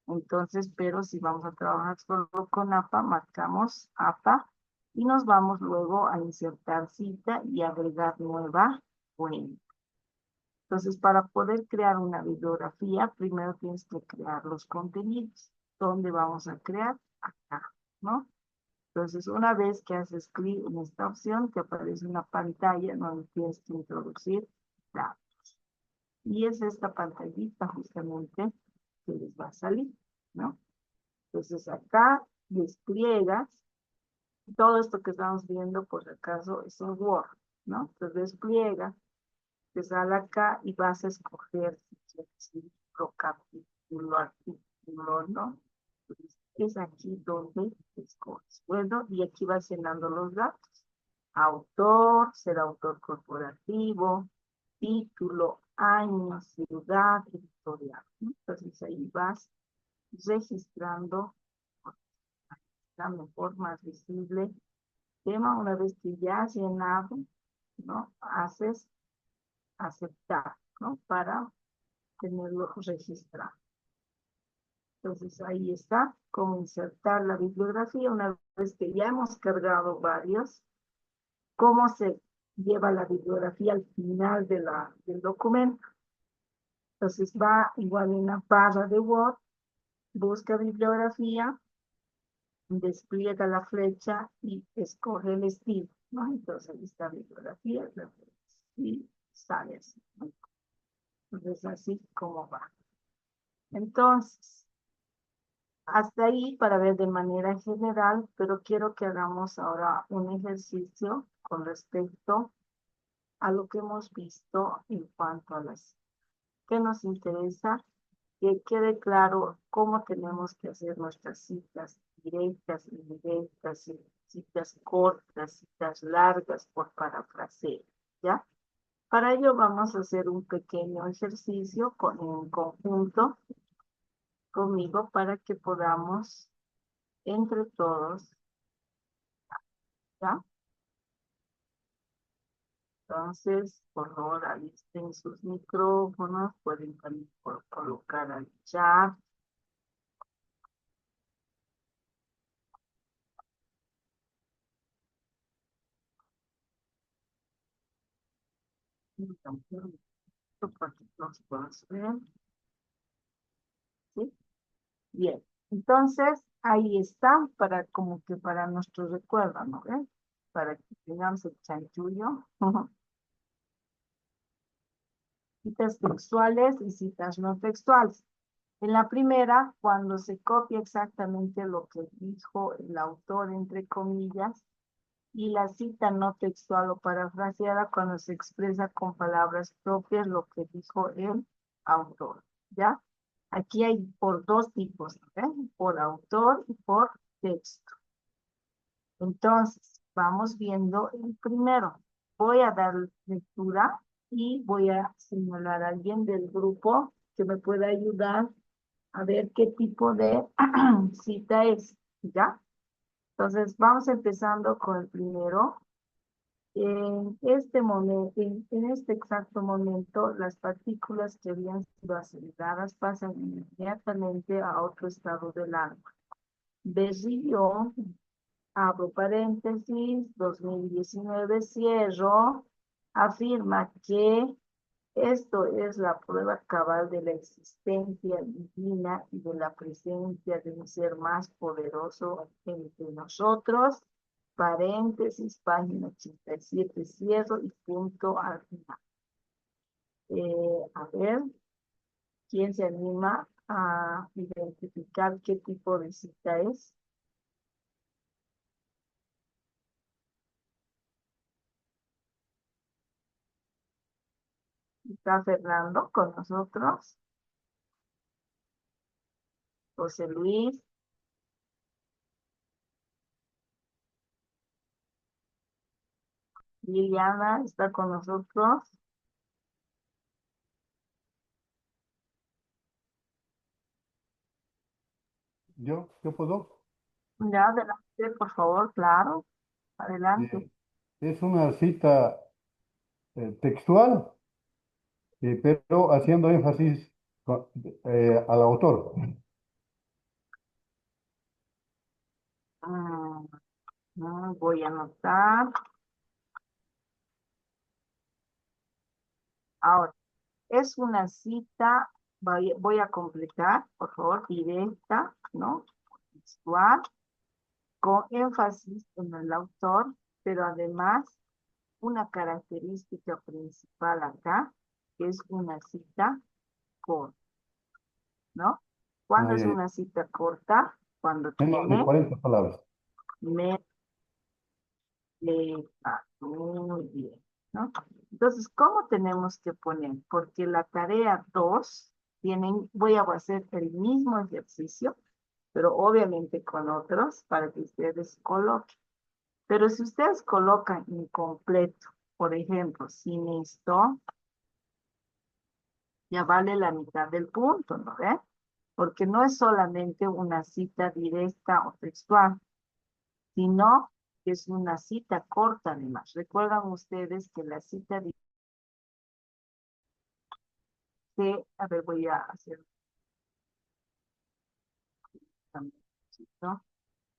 Entonces, pero si vamos a trabajar solo con APA, marcamos APA y nos vamos luego a insertar cita y agregar nueva cuenta. Entonces, para poder crear una bibliografía, primero tienes que crear los contenidos. ¿Dónde vamos a crear? Acá, ¿no? Entonces, una vez que haces clic en esta opción, te aparece una pantalla donde tienes que introducir datos. Y es esta pantallita justamente que les va a salir, ¿no? Entonces, acá despliegas todo esto que estamos viendo, por si acaso, es un Word, ¿no? Entonces, despliega, te sale acá y vas a escoger si quieres libro, capítulo, artículo, ¿no? Entonces, es aquí donde escoges. Bueno, y aquí vas llenando los datos. Autor, ser autor corporativo, título, año, ciudad, editorial, ¿no? Entonces ahí vas registrando la mejor, más visible tema. Una vez que ya has llenado, ¿no? Haces aceptar, ¿no? Para tenerlo registrado. Entonces ahí está, cómo insertar la bibliografía. Una vez que ya hemos cargado varios, cómo se lleva la bibliografía al final de del documento. Entonces va igual en una barra de Word, busca bibliografía, despliega la flecha y escoge el estilo, ¿no? Entonces ahí está bibliografía, y sale así, ¿no? Entonces así como va. Entonces, hasta ahí para ver de manera general, pero quiero que hagamos ahora un ejercicio con respecto a lo que hemos visto en cuanto a las que nos interesa, que quede claro cómo tenemos que hacer nuestras citas directas, indirectas, citas cortas, citas largas por parafraseo, ¿ya? Para ello vamos a hacer un pequeño ejercicio en conjunto conmigo para que podamos entre todos, ¿ya? Entonces, por favor, alisten sus micrófonos, pueden también colocar al chat. Para que los puedas ver, ¿sí? Bien, entonces ahí está, para como que para nuestro recuerdo, ¿no? Para que tengamos el chanchullo. Citas textuales y citas no textuales. En la primera, cuando se copia exactamente lo que dijo el autor, entre comillas, y la cita no textual o parafraseada cuando se expresa con palabras propias lo que dijo el autor, ¿ya? Aquí hay por dos tipos, por autor y por texto. Entonces, vamos viendo el primero. Voy a dar lectura y voy a señalar a alguien del grupo que me pueda ayudar a ver qué tipo de cita es, ¿ya? Entonces, vamos empezando con el primero. En este momento, en este exacto momento, las partículas que habían sido aceleradas pasan inmediatamente a otro estado del agua. Berrío, abro paréntesis, 2019, cierro, afirma que esto es la prueba cabal de la existencia divina y de la presencia de un ser más poderoso entre nosotros. Paréntesis, página 87, cierro y punto al final. A ver, ¿quién se anima a identificar qué tipo de cita es? ¿Está Fernando con nosotros? José Luis, Liliana, ¿está con nosotros? Yo puedo. Ya, adelante, por favor, claro, adelante. Es una cita textual, pero haciendo énfasis al autor. Mm, voy a anotar. Ahora, Es una cita, voy a completar, por favor, directa, ¿no? Textual, con énfasis en el autor, pero además una característica principal acá, que es una cita corta, ¿no? ¿Cuándo Ah, es ya, ya. una cita corta? Cuando Menos de tiene 40 palabras. me, muy bien, ¿no? Entonces, ¿cómo tenemos que poner? Porque la tarea 2 voy a hacer el mismo ejercicio, pero obviamente con otros para que ustedes coloquen. Pero si ustedes colocan incompleto, por ejemplo, sin esto, ya vale la mitad del punto, ¿no ve? Porque no es solamente una cita directa o textual, sino que es una cita corta además. Recuerdan ustedes que la cita dice, a ver, voy a hacer también, ¿no?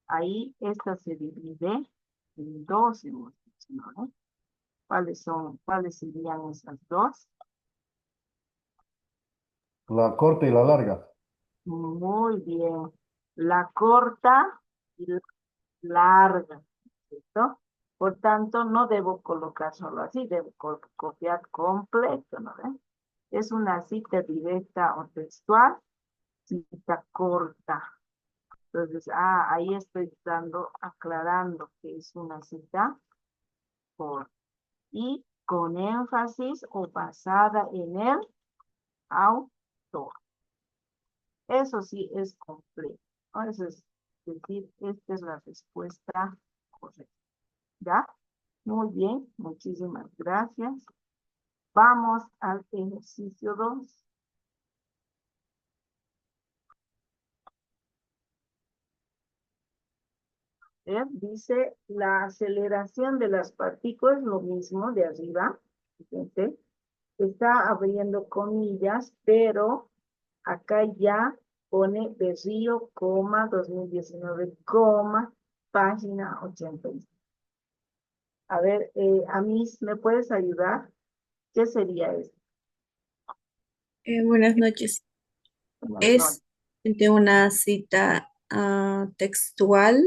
Ahí esta se divide en dos, hemos dicho, ¿no? ¿Cuáles serían esas dos? La corta y la larga. Muy bien. La corta y la larga, ¿cierto? Por tanto, no debo colocar solo así, debo copiar completo, ¿no ven? Es una cita directa o textual, cita corta. Entonces, ahí estoy aclarando que es una cita corta. Y con énfasis o basada en el autor. Eso sí es completo, ¿no? Eso es decir, esta es la respuesta correcta. ¿Ya? Muy bien, muchísimas gracias. Vamos al ejercicio 2. Dice, la aceleración de las partículas, lo mismo de arriba, fíjense, está abriendo comillas, pero acá ya pone Berrío, 2019, página 86. A ver, Amis, ¿me puedes ayudar? ¿Qué sería esto? Buenas noches. Buenas Es noches. de una cita textual,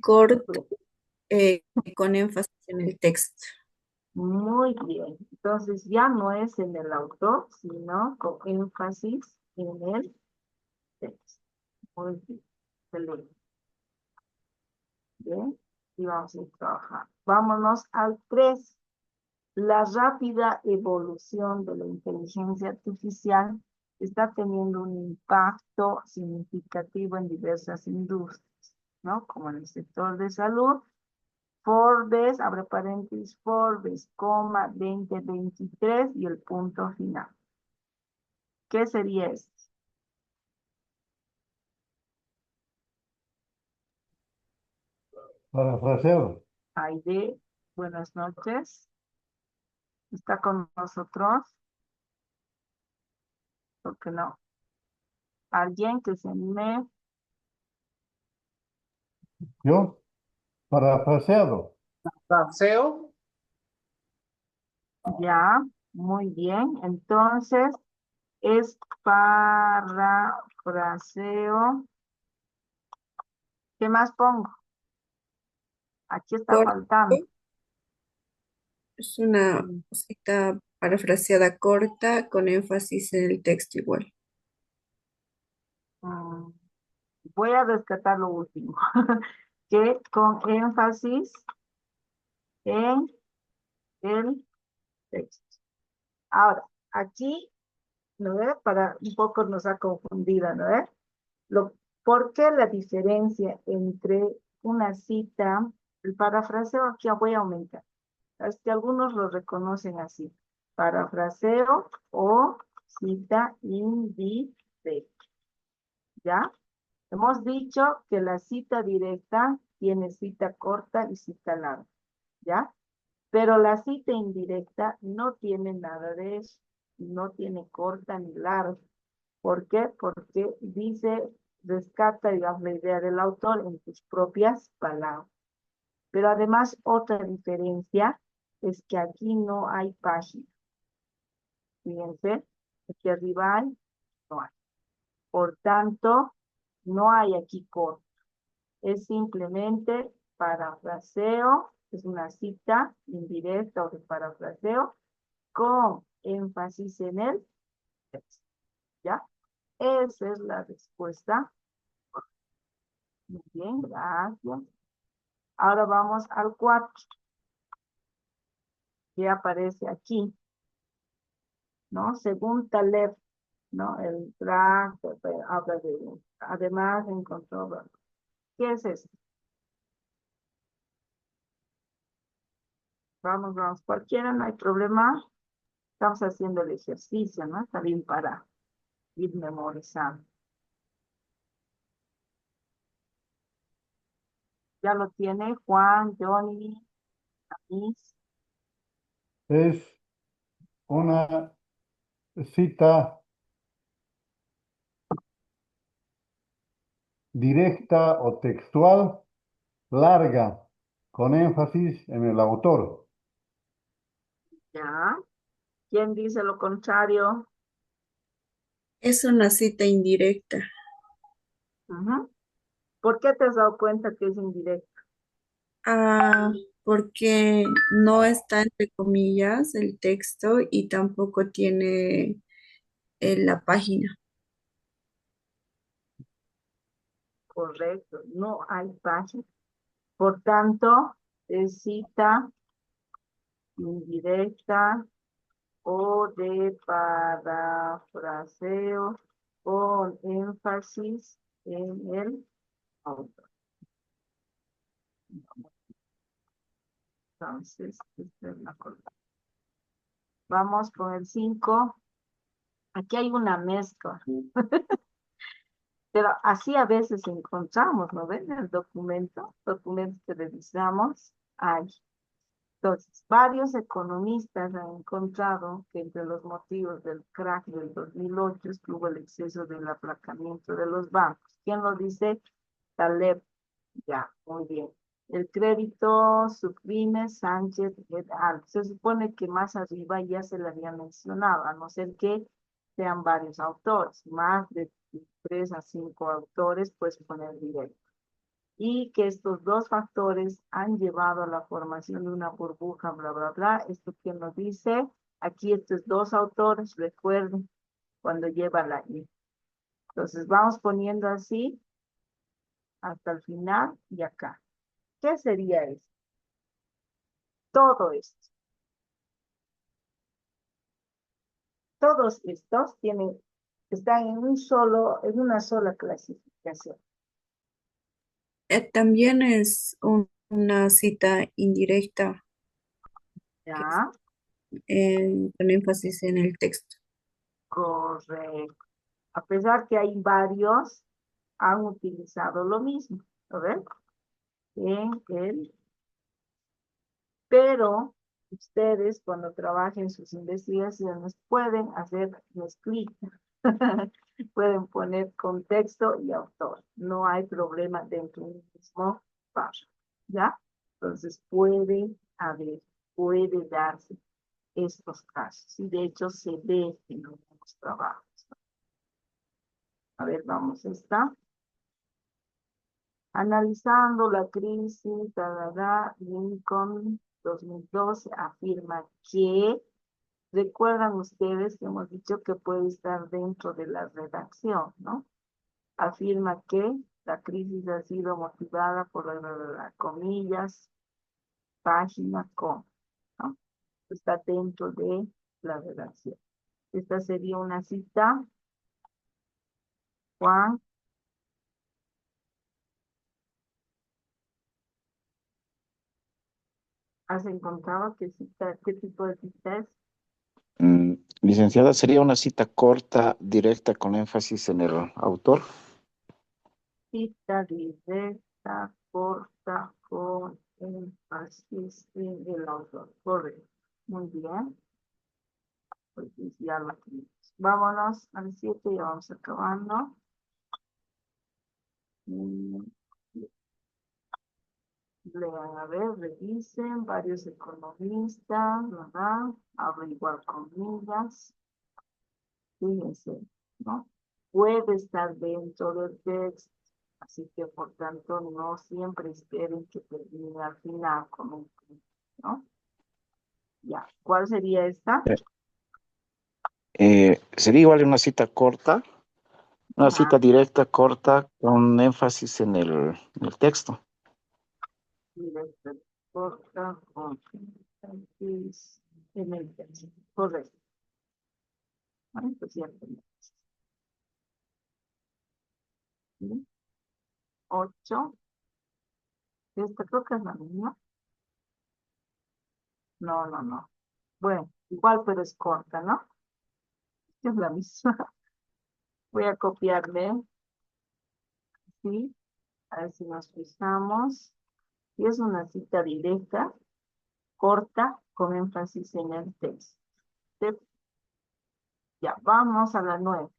corta, con énfasis en el texto. Muy bien. Entonces ya no es en el autor, sino con énfasis en el texto. Muy bien. Excelente. Bien. Y vamos a ir trabajando. Vámonos al 3. La rápida evolución de la inteligencia artificial está teniendo un impacto significativo en diversas industrias, ¿no? Como en el sector de salud. Forbes, abre paréntesis, Forbes, 2023 y el punto final. ¿Qué sería esto? Parafraseado. Aide, buenas noches. ¿Está con nosotros? ¿Por qué no? ¿Alguien que se anime? ¿Yo? Parafraseado. Parafraseo. Ya, muy bien. Entonces, es parafraseo. ¿Qué más pongo? Aquí está Corto, faltando. es una Mm, cita parafraseada corta con énfasis en el texto igual. mm, Voy a rescatar lo último, que con énfasis en el texto. Ahora, aquí, ¿no ve? Para un poco nos ha confundido, ¿no ve? ¿Por qué la diferencia entre una cita, el parafraseo, aquí voy a aumentar? Es que algunos lo reconocen así, parafraseo o cita indirecta, ¿ya? Hemos dicho que la cita directa tiene cita corta y cita larga, ¿ya? Pero la cita indirecta no tiene nada de eso, no tiene corta ni larga. ¿Por qué? Porque dice, rescata, digamos, la idea del autor en tus propias palabras. Pero además, otra diferencia es que aquí no hay página. Fíjense, aquí arriba hay, no hay. Por tanto, no hay aquí corto. Es simplemente parafraseo, es una cita indirecta o de parafraseo con énfasis en el texto. ¿Ya? Esa es la respuesta. Muy bien, gracias. Ahora vamos al 4, que aparece aquí, ¿no? Según Taleb, ¿no? El drag habla de, además encontró, ¿qué es esto? Vamos, cualquiera, no hay problema. Estamos haciendo el ejercicio, ¿no? Está bien para ir memorizando. Ya lo tiene Juan, Johnny, Anis. Es una cita directa o textual, larga, con énfasis en el autor. ¿Ya? ¿Quién dice lo contrario? Es una cita indirecta. Ujú. ¿Por qué te has dado cuenta que es indirecto? Ah, porque no está entre comillas el texto y tampoco tiene la página. Correcto, no hay página. Por tanto, es cita indirecta o de parafraseo con énfasis en el autor. Entonces, esta es la correcta. Vamos con el 5. Aquí hay una mezcla. Pero así a veces encontramos, ¿no ven? El documentos que revisamos, hay. Entonces, varios economistas han encontrado que entre los motivos del crack del 2008 estuvo el exceso del aplacamiento de los bancos. ¿Quién lo dice? Taleb. Ya, muy bien. El crédito suprime Sánchez et al. Se supone que más arriba ya se le había mencionado, a no ser que sean varios autores, más de 3 a 5 autores, pues poner directo. Y que estos dos factores han llevado a la formación de una burbuja, bla, bla, bla. Esto que nos dice, aquí estos dos autores, recuerden, cuando lleva la I. Entonces vamos poniendo así hasta el final y acá. ¿Qué sería esto? Todo esto. Todos estos están en una sola clasificación. También es una cita indirecta que es, ¿Ya? con énfasis en el texto. Correcto. A pesar que hay varios, han utilizado lo mismo. ¿Lo ven? Pero ustedes cuando trabajen sus investigaciones pueden hacer mezclita. Pueden poner contexto y autor. No hay problema dentro del mismo párrafo. ¿Ya? Entonces puede darse estos casos. Y de hecho se ve en algunos trabajos. A ver, vamos a esta. Analizando la crisis, Lincoln 2012 afirma que, recuerdan ustedes que hemos dicho que puede estar dentro de la redacción, ¿no? Afirma que la crisis ha sido motivada por comillas, página com, ¿no? Está dentro de la redacción. Esta sería una cita, Juan. ¿Has encontrado qué tipo de cita es? Licenciada, sería una cita corta, directa, con énfasis en el autor. Cita directa, corta, con énfasis en el autor. Correcto. Muy bien. Pues ya lo tenemos. Vámonos al 7 y vamos acabando. Mm, Lean, a ver, revisen, varios economistas, ¿verdad? Abro igual comillas. Fíjense, ¿no? Puede estar dentro del texto, así que por tanto no siempre esperen que termine al final con un punto, ¿no? Ya, ¿cuál sería esta? Sería igual una cita corta, una Ya, cita directa corta con énfasis en el texto. directo, corta, con énfasis en el texto. Correcto. Bueno, pues ya tenemos. ¿Sí? 8. Esta creo que es la misma. No, no, no. Bueno, igual, pero es corta, ¿no? Es la misma. Voy a copiarle, ¿sí? A ver si nos fijamos. Y es una cita directa, corta, con énfasis en el texto. ¿Sí? Ya, vamos a la 9.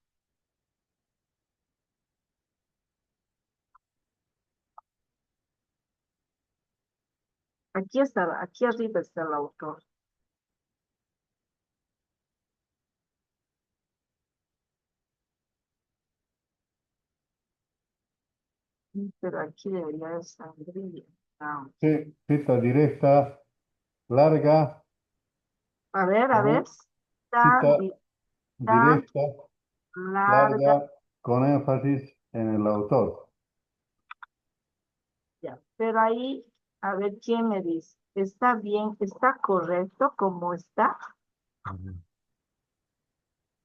Aquí está, aquí arriba está el autor. Pero aquí debería de Sandrilla. Ah. Sí, cita directa, larga, A ver, cita cita directa, directa, larga. larga, con énfasis en el autor. Ya. Pero ahí, a ver quién me dice. ¿Está bien? ¿Está correcto como está?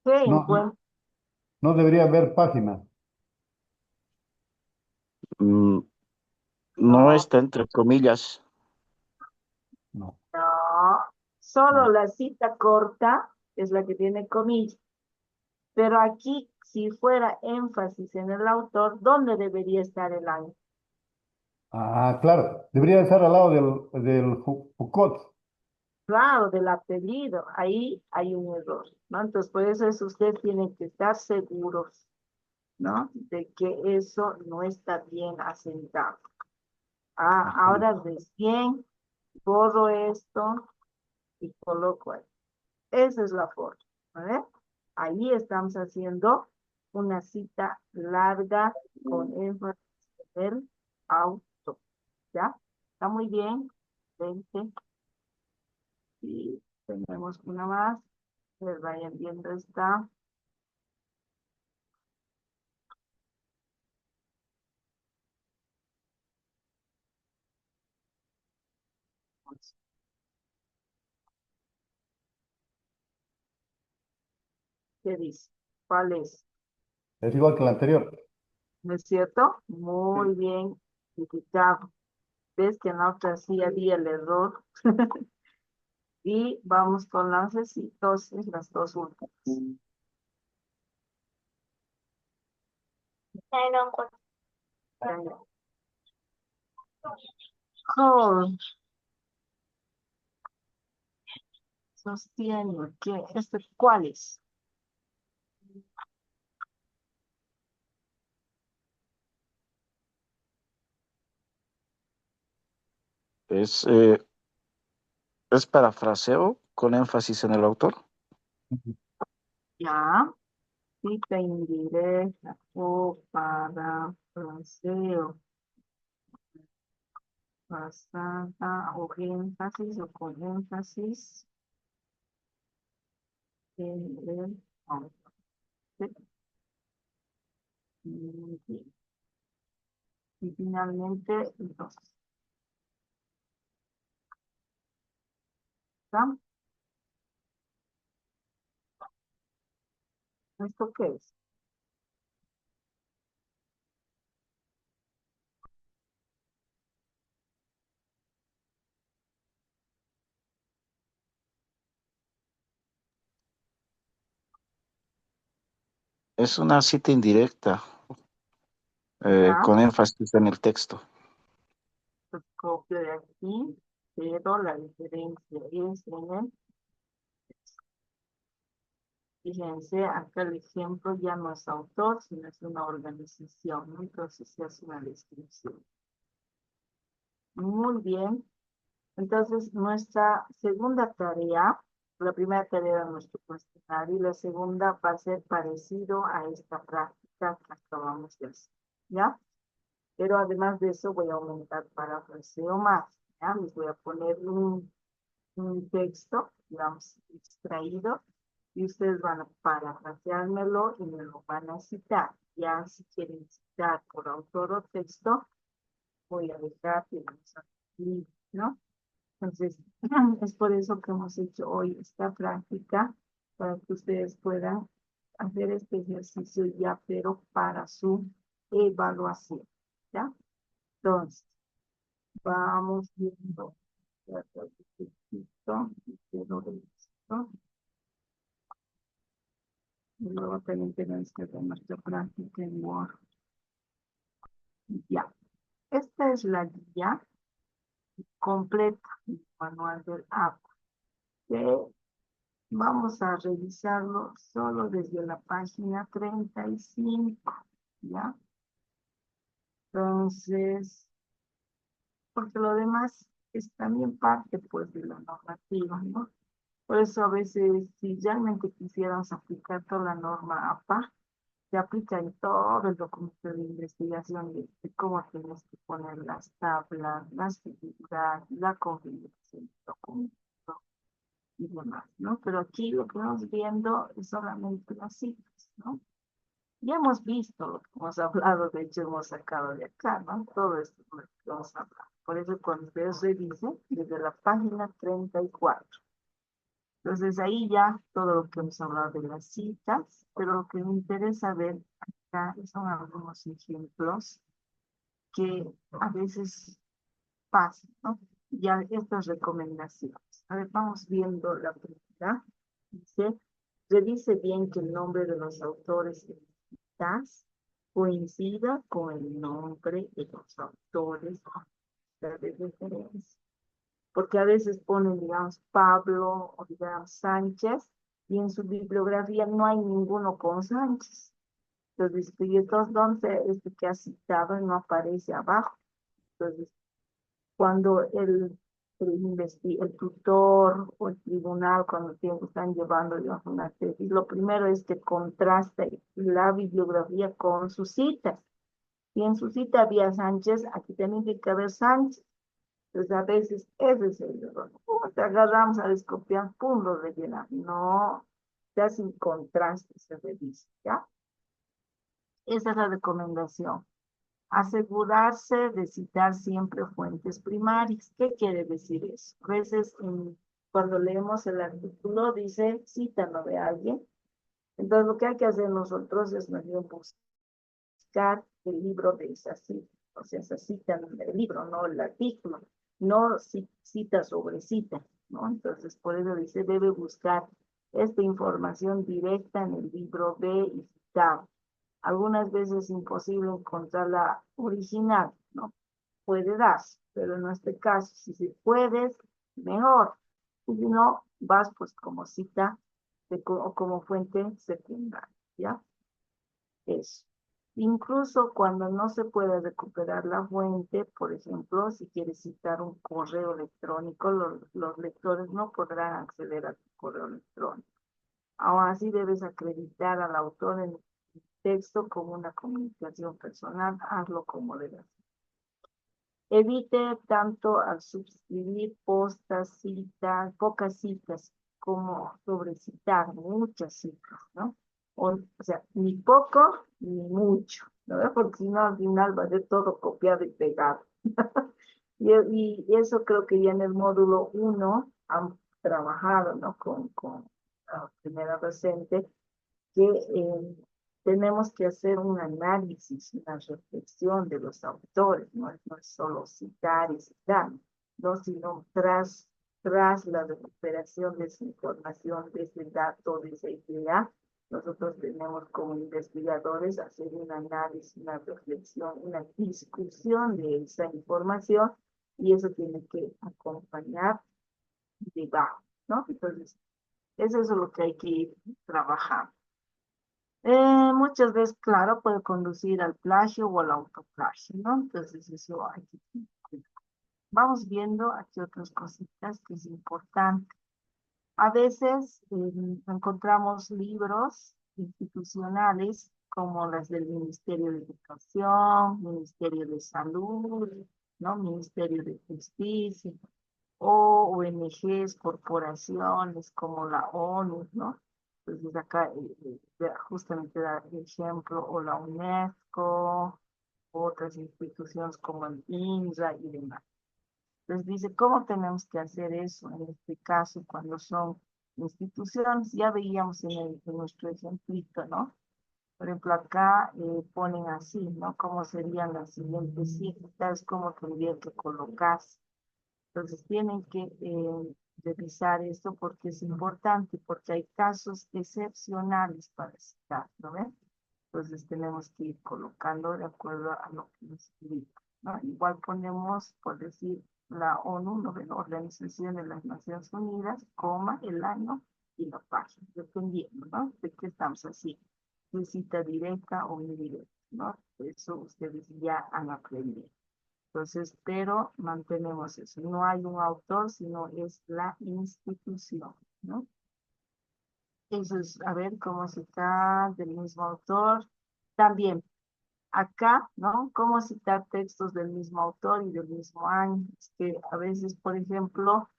¿Qué No, encuentro? no debería haber página. Mm, no No, está entre comillas. No, no. Solo no. la cita corta es la que tiene comillas. Pero aquí, si fuera énfasis en el autor, ¿dónde debería estar el año? Ah, claro, debería estar al lado del Foucault. Claro, del apellido. Ahí hay un error, ¿no? Entonces, por eso es usted tiene que estar seguros, ¿no? De que eso no está bien asentado. Ah, ahora recién borro esto y coloco ahí. Esa es la forma, ¿vale? Ahí estamos haciendo una cita larga con énfasis en el auto, ¿ya? Está muy bien. 20. Y tenemos una más. Que vayan viendo esta. ¿Qué dice? ¿Cuál es? Es igual que la anterior. ¿No es cierto? Muy bien indicado. Ves que en la otra sí había el error. Y vamos con las entonces, las dos últimas. Core sostiene que ¿cuál es? Es, es parafraseo con énfasis en el autor. Ya, cita indirecta o parafraseo, basada o énfasis o con énfasis en el autor. ¿Sí? Muy bien. Y finalmente, entonces, ¿está? ¿Esto qué es? Es una cita indirecta Ya, con énfasis en el texto. pues copio de aquí, pero la diferencia es en el, fíjense, acá el ejemplo ya no es autor, sino es una organización, ¿no? Entonces se hace una descripción. Muy bien. Entonces, nuestra segunda tarea La primera tarea era nuestro cuestionario y la segunda va a ser parecido a esta práctica que acabamos de hacer, ¿ya? Pero además de eso voy a aumentar parafraseo más, ¿ya? Les voy a poner un texto, digamos, extraído, y ustedes van a parafraseármelo y me lo van a citar. Ya si quieren citar por autor o texto, voy a dejar que los aquí, ¿no? Entonces, es por eso que hemos hecho hoy esta práctica, para que ustedes puedan hacer este ejercicio ya, pero para su evaluación, ¿ya? Entonces, vamos viendo. Y luego también tenemos que ver nuestra práctica en Word. Ya. Esta es la guía completa del manual del app. Que vamos a revisarlo solo desde la página 35. ¿Ya? Entonces, porque lo demás es también parte, pues, de la normativa, ¿no? Por eso a veces, si realmente quisiéramos aplicar toda la norma APA, se aplica en todo el documento de investigación de cómo tienes que poner las tablas, las figuras, la configuración del documento y demás, ¿no? Pero aquí lo que estamos viendo es solamente las cifras, ¿no? Ya hemos visto lo que hemos hablado, de hecho hemos sacado de acá, ¿no? Todo esto es lo que hemos hablado. Por eso cuando ustedes revisen, desde la página 34. Entonces ahí ya todo lo que hemos hablado de las citas, pero lo que me interesa ver acá son algunos ejemplos que a veces pasan, ¿no? Ya estas recomendaciones. A ver, vamos viendo la primera. Dice, revise bien que el nombre de los autores de citas coincida con el nombre de los autores de referencia. Porque a veces ponen, digamos, Pablo o digamos Sánchez, y en su bibliografía no hay ninguno con Sánchez. Entonces, y entonces, ¿dónde este que ha citado no aparece abajo? Entonces, cuando el tutor o el tribunal, cuando están llevando, digamos, una tesis, lo primero es que contraste la bibliografía con sus citas. Si en su cita había Sánchez, aquí también tiene que haber Sánchez. Entonces, a veces ese es el error. Te agarramos a descopiar, pum, lo rellenamos. No, ya sin contraste se revisa, ¿ya? Esa es la recomendación. Asegurarse de citar siempre fuentes primarias. ¿Qué quiere decir eso? A veces, cuando leemos el artículo, dice, cítalo de alguien. Entonces, lo que hay que hacer nosotros es más bien buscar el libro de esa cita. O sea, esa cita en el libro, no el artículo. No cita sobre cita, ¿no? Entonces, por eso dice, debe buscar esta información directa en el libro B y citar. Algunas veces es imposible encontrar la original, ¿no? Puede darse, pero en este caso, si se puedes, mejor. Y si no, vas pues como cita o como fuente secundaria, ¿ya? Eso. Incluso cuando no se puede recuperar la fuente, por ejemplo, si quieres citar un correo electrónico, los lectores no podrán acceder a tu correo electrónico. Aún así debes acreditar al autor en el texto como una comunicación personal, hazlo como debes. Evite tanto al suscribir postas, citas, pocas citas, como sobrecitar muchas citas, ¿no? O sea, ni poco ni mucho, ¿no? Porque si no, al final va a ser todo copiado y pegado. Y eso creo que ya en el módulo 1 han trabajado, ¿no? Con la primera docente, que tenemos que hacer un análisis, una reflexión de los autores, no es solo citar y citar, ¿no? Sino tras la recuperación de esa información, de ese dato, de esa idea, nosotros tenemos como investigadores hacer un análisis, una reflexión, una discusión de esa información, y eso tiene que acompañar debajo, ¿no? Entonces, eso es lo que hay que ir trabajando. Muchas veces, claro, puede conducir al plagio o al autoplagio, ¿no? Entonces eso hay que tener cuidado. Vamos viendo aquí otras cositas que es importante. A veces encontramos libros institucionales como las del Ministerio de Educación, Ministerio de Salud, ¿no? Ministerio de Justicia, o ONGs, corporaciones como la ONU, ¿no? Entonces acá justamente da el ejemplo, o la UNESCO, otras instituciones como el INRA y demás. Entonces dice, ¿cómo tenemos que hacer eso en este caso cuando son instituciones? Ya veíamos en nuestro ejemplito, ¿no? Por ejemplo, acá ponen así, ¿no? ¿Cómo serían las siguientes citas? ¿Cómo tendría que colocarse? Entonces tienen que revisar esto porque es importante, porque hay casos excepcionales para citar, ¿no ven? Entonces tenemos que ir colocando de acuerdo a lo que nos indica, ¿no? Igual ponemos, por decir, la ONU, ¿no ven? Organización de las Naciones Unidas, coma, el año y la página, dependiendo, ¿no? De qué estamos haciendo, de cita directa o indirecta, ¿no? Eso ustedes ya han aprendido. Entonces, pero mantenemos eso. No hay un autor, sino es la institución, ¿no? Eso es, a ver, cómo citar del mismo autor. También, acá, ¿no? Cómo citar textos del mismo autor y del mismo año. Es que a veces, por ejemplo,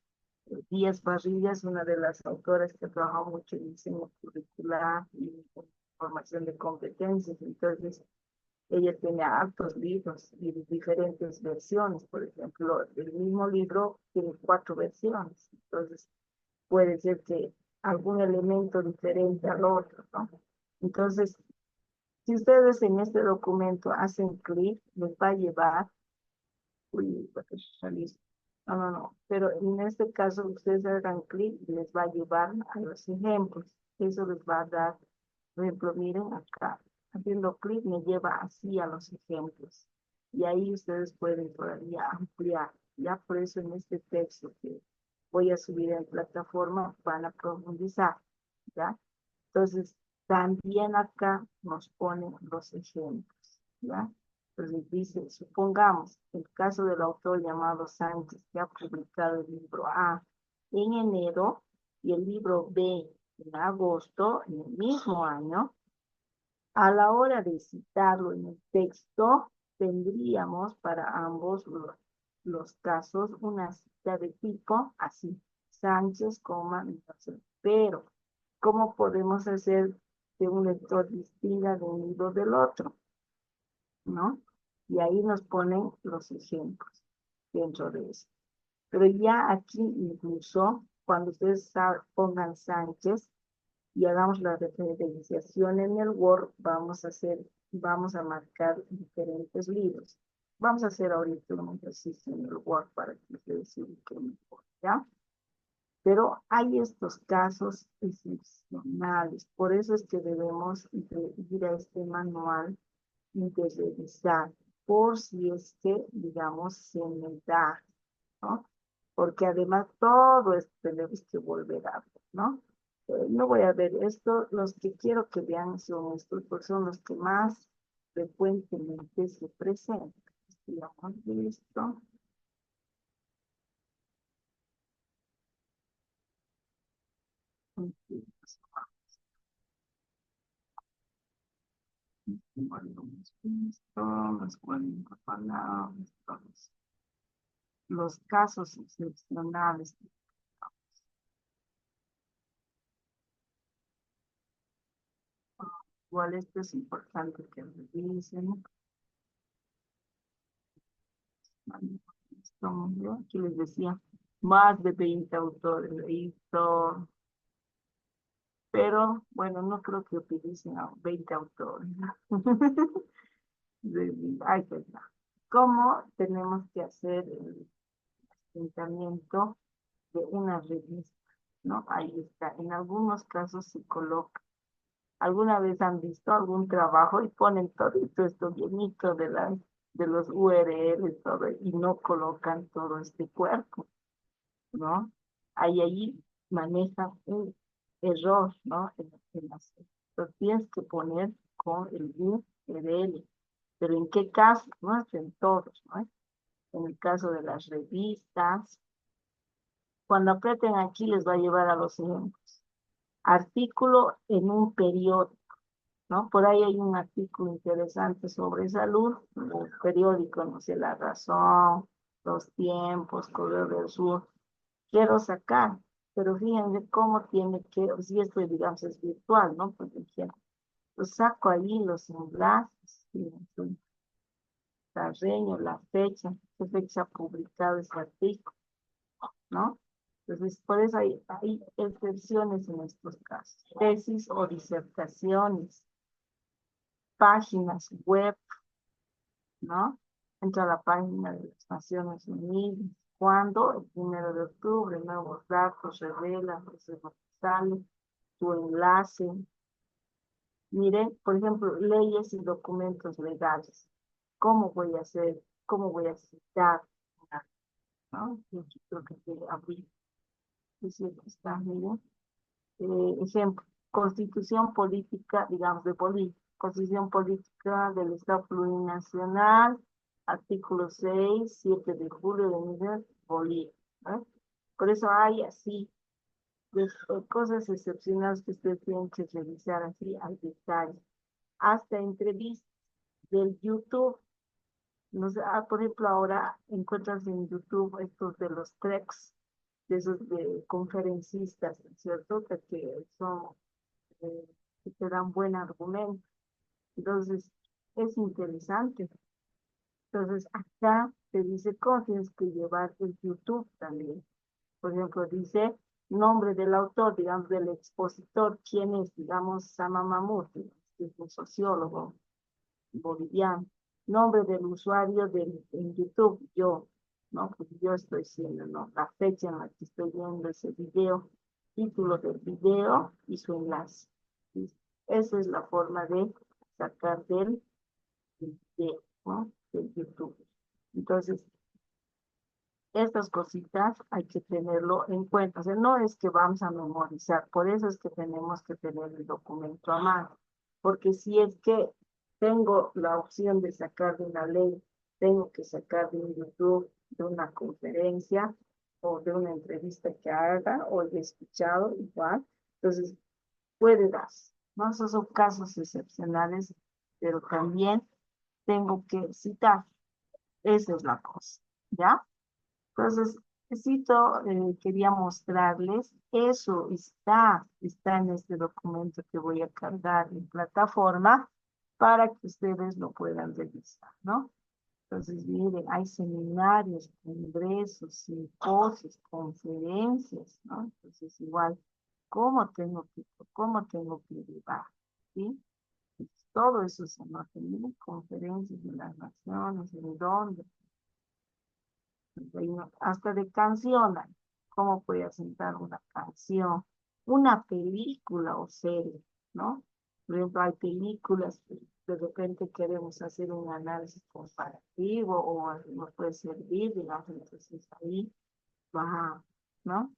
Díaz Barriga es una de las autoras que ha trabajado mucho en diseño curricular y en formación de competencias. Entonces, ella tiene hartos libros y de diferentes versiones. Por ejemplo, el mismo libro tiene 4 versiones. Entonces, puede ser que algún elemento diferente al otro, ¿no? Entonces, si ustedes en este documento hacen clic, les va a llevar, uy, no, no, no, pero en este caso ustedes hagan clic y les va a llevar a los ejemplos. Eso les va a dar, por ejemplo, miren acá, haciendo clic me lleva así a los ejemplos. Y ahí ustedes pueden todavía ampliar. Ya por eso en este texto que voy a subir en plataforma van a profundizar, ¿ya? Entonces, también acá nos ponen los ejemplos, ¿ya? Entonces dice, supongamos, el caso del autor llamado Sánchez, que ha publicado el libro A en enero y el libro B en agosto, en el mismo año. A la hora de citarlo en el texto, tendríamos para ambos los casos una cita de tipo así, Sánchez, pero ¿cómo podemos hacer que un lector distinga de un libro del otro? ¿No? Y ahí nos ponen los ejemplos dentro de eso. Pero ya aquí incluso, cuando ustedes pongan Sánchez y hagamos la referenciación en el Word, vamos a marcar diferentes libros. Vamos a hacer ahorita un ejercicio en el Word para que ustedes se ubiquen mejor, ¿ya? Pero hay estos casos excepcionales, por eso es que debemos ir a este manual y de revisar, por si es que, digamos, se me da, ¿no? Porque además todo esto tenemos que volver a ver, ¿no? No voy a ver esto, los que quiero que vean son estos, porque son los que más frecuentemente se presentan. Digamos, listo. Las 40 palabras, todos. Los casos excepcionales. Igual esto es importante que revisen. Aquí les decía, más de 20 autores listo. Pero bueno, no creo que utilicen a 20 autores. Ahí está. ¿Cómo tenemos que hacer el asentamiento de una revista? ¿No? Ahí está. En algunos casos se coloca. ¿Alguna vez han visto algún trabajo y ponen todo esto llenito de los URL todo, y no colocan todo este cuerpo, ¿no? Ahí manejan un error, ¿no? Lo tienes que poner con el URL. Pero ¿en qué caso? No es en todos, ¿no? En el caso de las revistas, Cuando aprieten aquí les va a llevar a los ejemplos. Artículo en un periódico, ¿no? Por ahí hay un artículo interesante sobre salud, un periódico, no sé, La Razón, Los Tiempos, Correo del Sur. Quiero sacar, pero fíjense cómo tiene que, si esto digamos es virtual, ¿no? Por ejemplo, lo saco ahí los enlaces, fíjense, la fecha, qué fecha publicado ese artículo, ¿no? Entonces, por eso hay excepciones en estos casos. Tesis o disertaciones, páginas web, ¿no? Entra a la página de las Naciones Unidas. ¿Cuándo? El 1 de octubre, nuevos datos, revela, eso es lo que sale, tu enlace. Miren, por ejemplo, leyes y documentos legales. ¿Cómo voy a hacer? ¿Cómo voy a citar? ¿No? Yo creo que quiero abrir. Dice que está, miren. Ejemplo, Constitución Política, digamos, de Bolivia. Constitución Política del Estado Plurinacional, artículo 6, 7 de julio de Bolivia. ¿No? Por eso hay así cosas excepcionales que ustedes tienen que revisar así al detalle. Hasta entrevistas del YouTube. No sé, por ejemplo, ahora encuentras en YouTube estos de los treks, de esos de conferencistas, ¿cierto? Que son, eh, que te dan buen argumento. Entonces, es interesante. Entonces, acá te dice cómo tienes que llevar el YouTube también. Por ejemplo, dice nombre del autor, digamos, del expositor, quién es, digamos, Sama Mahmoud, que es un sociólogo boliviano. Nombre del usuario en YouTube, yo, ¿no? Pues yo estoy siendo, ¿no? La fecha en la que estoy viendo ese video, título del video y su enlace. ¿Sí? Esa es la forma de sacar del video, ¿no? Del YouTube. Entonces, estas cositas hay que tenerlo en cuenta. O sea, no es que vamos a memorizar, por eso es que tenemos que tener el documento a mano. Porque si es que tengo la opción de sacar de una ley, tengo que sacar de un YouTube, de una conferencia o de una entrevista que haga o he escuchado igual. Entonces, puede darse, ¿no? Esos son casos excepcionales, pero también tengo que citar. Esa es la cosa, ¿ya? Entonces, quería mostrarles, eso está en este documento que voy a cargar en plataforma para que ustedes lo puedan revisar, ¿no? Entonces, miren, hay seminarios, congresos, simposios, conferencias, ¿no? Entonces, igual, cómo tengo que llevar? ¿Sí? Entonces, todo eso se nota, miren, conferencias de las naciones, en dónde, hasta de canción, hay. ¿Cómo puede asentar una canción? Una película o serie, ¿no? Por ejemplo, hay películas que de repente queremos hacer un análisis comparativo o nos puede servir, digamos, entonces ahí va, ¿no?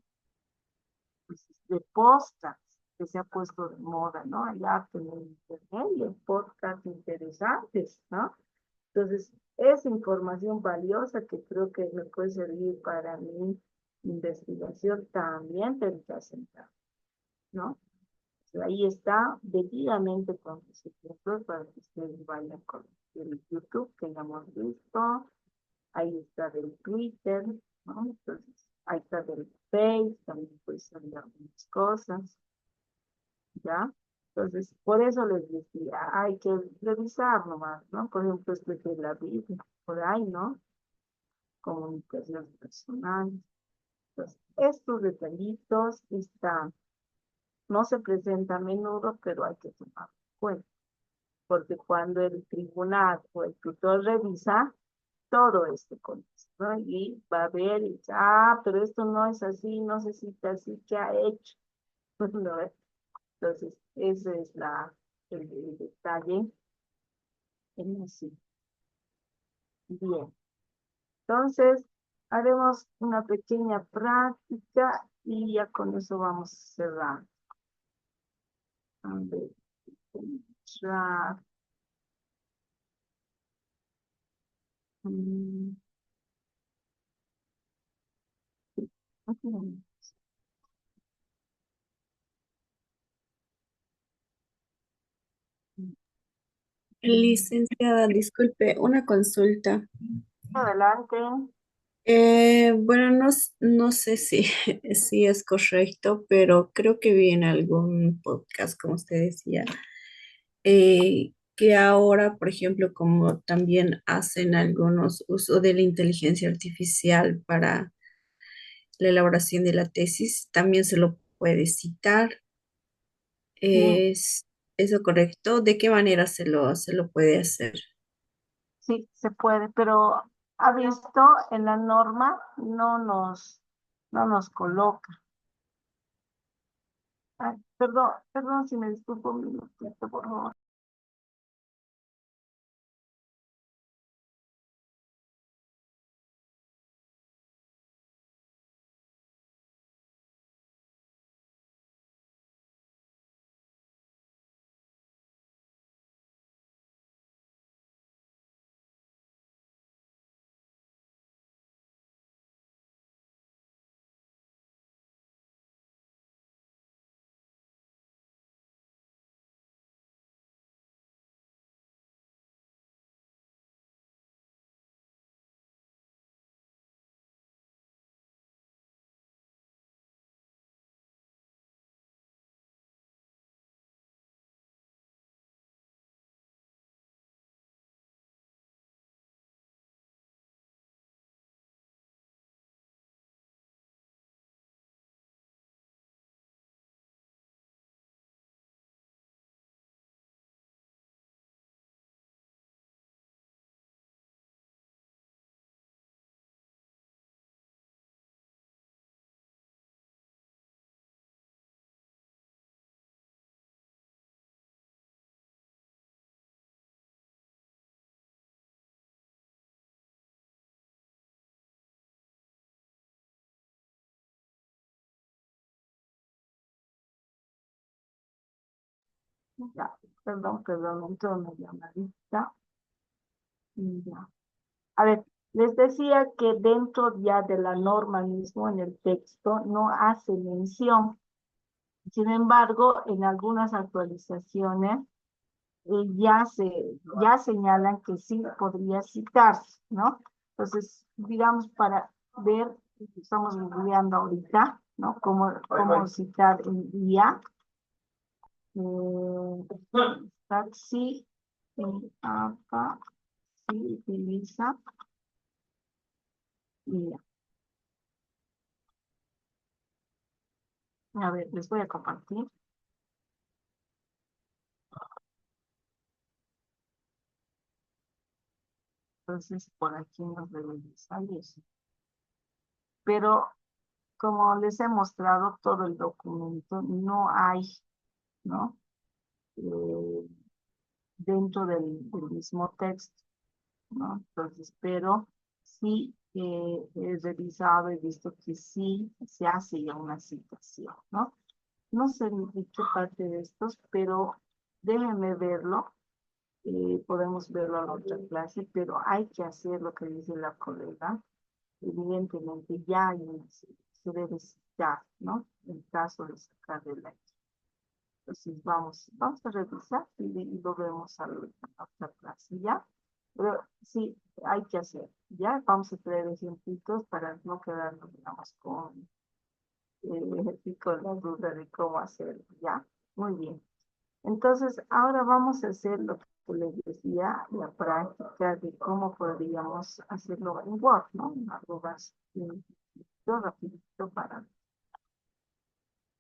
Pues, de podcast que se ha puesto de moda, ¿no? Hay arte en el internet y hay podcasts interesantes, ¿no? Entonces, es información valiosa que creo que me puede servir para mi investigación también tengo que asentar, ¿no? Ahí está debidamente con los ejemplos para que ustedes vayan con el YouTube que ya hemos visto, ahí está del Twitter, ¿no? Entonces, ahí está del Face, también puede salir algunas cosas, ¿ya? Entonces, por eso les decía, hay que revisar nomás, ¿no? Por ejemplo, esto de la Biblia, por ahí, ¿no? Comunicaciones personales. Entonces, estos detallitos están, no se presentan a menudo, pero hay que tomar en cuenta, porque cuando el tribunal o el tutor revisa, todo este contexto, ¿no? Y va a ver, y dice, pero esto no es así, no se cita así, ¿qué ha hecho? ¿No? Entonces, ese es el detalle en así. Bien, entonces haremos una pequeña práctica y ya con eso vamos cerrando. A ver, entrar. Mm, Ujú. Licenciada, disculpe, una consulta. Adelante. Bueno, no, no sé si, si es correcto, pero creo que vi en algún podcast, como usted decía, que ahora, por ejemplo, como también hacen algunos uso de la inteligencia artificial para la elaboración de la tesis, también se lo puede citar. Sí, ¿Es eso correcto? ¿De qué manera se lo puede hacer? sí, se puede, pero ha visto en la norma no nos coloca. Ay, perdón, perdón si me disculpo un minutito, por favor. Ya, perdón, perdón, entró una llamadita. Y ya. A ver, les decía que dentro ya de la norma mismo en el texto no hace mención. Sin embargo, en algunas actualizaciones ya señalan que sí podría citarse, ¿no? Entonces, digamos, para ver, estamos googleando ahorita, ¿no? Cómo citar el día. Taxi, acá, sí, utiliza, mira, a ver, les voy a compartir. Entonces, por aquí nos debe de salir. Pero como les he mostrado todo el documento, no hay, ¿no? Eh, dentro del mismo texto, ¿no? Entonces, pero sí he revisado, he visto que sí se hace ya una citación, ¿no? No sé de qué parte de estos, pero déjenme verlo, podemos verlo a la otra clase, pero hay que hacer lo que dice la colega. Evidentemente ya hay se debe citar, ¿no? En caso de sacar de la. Entonces vamos a revisar y lo vemos a la otra clase, ¿ya? Pero sí, hay que hacer, ¿ya? Vamos a traer ejemplitos para no quedarnos, digamos, con la duda de cómo hacerlo, ¿ya? Muy bien. Entonces, ahora vamos a hacer lo que les decía, la práctica de cómo podríamos hacerlo en Word, ¿no? Arroba, yo rapidito para,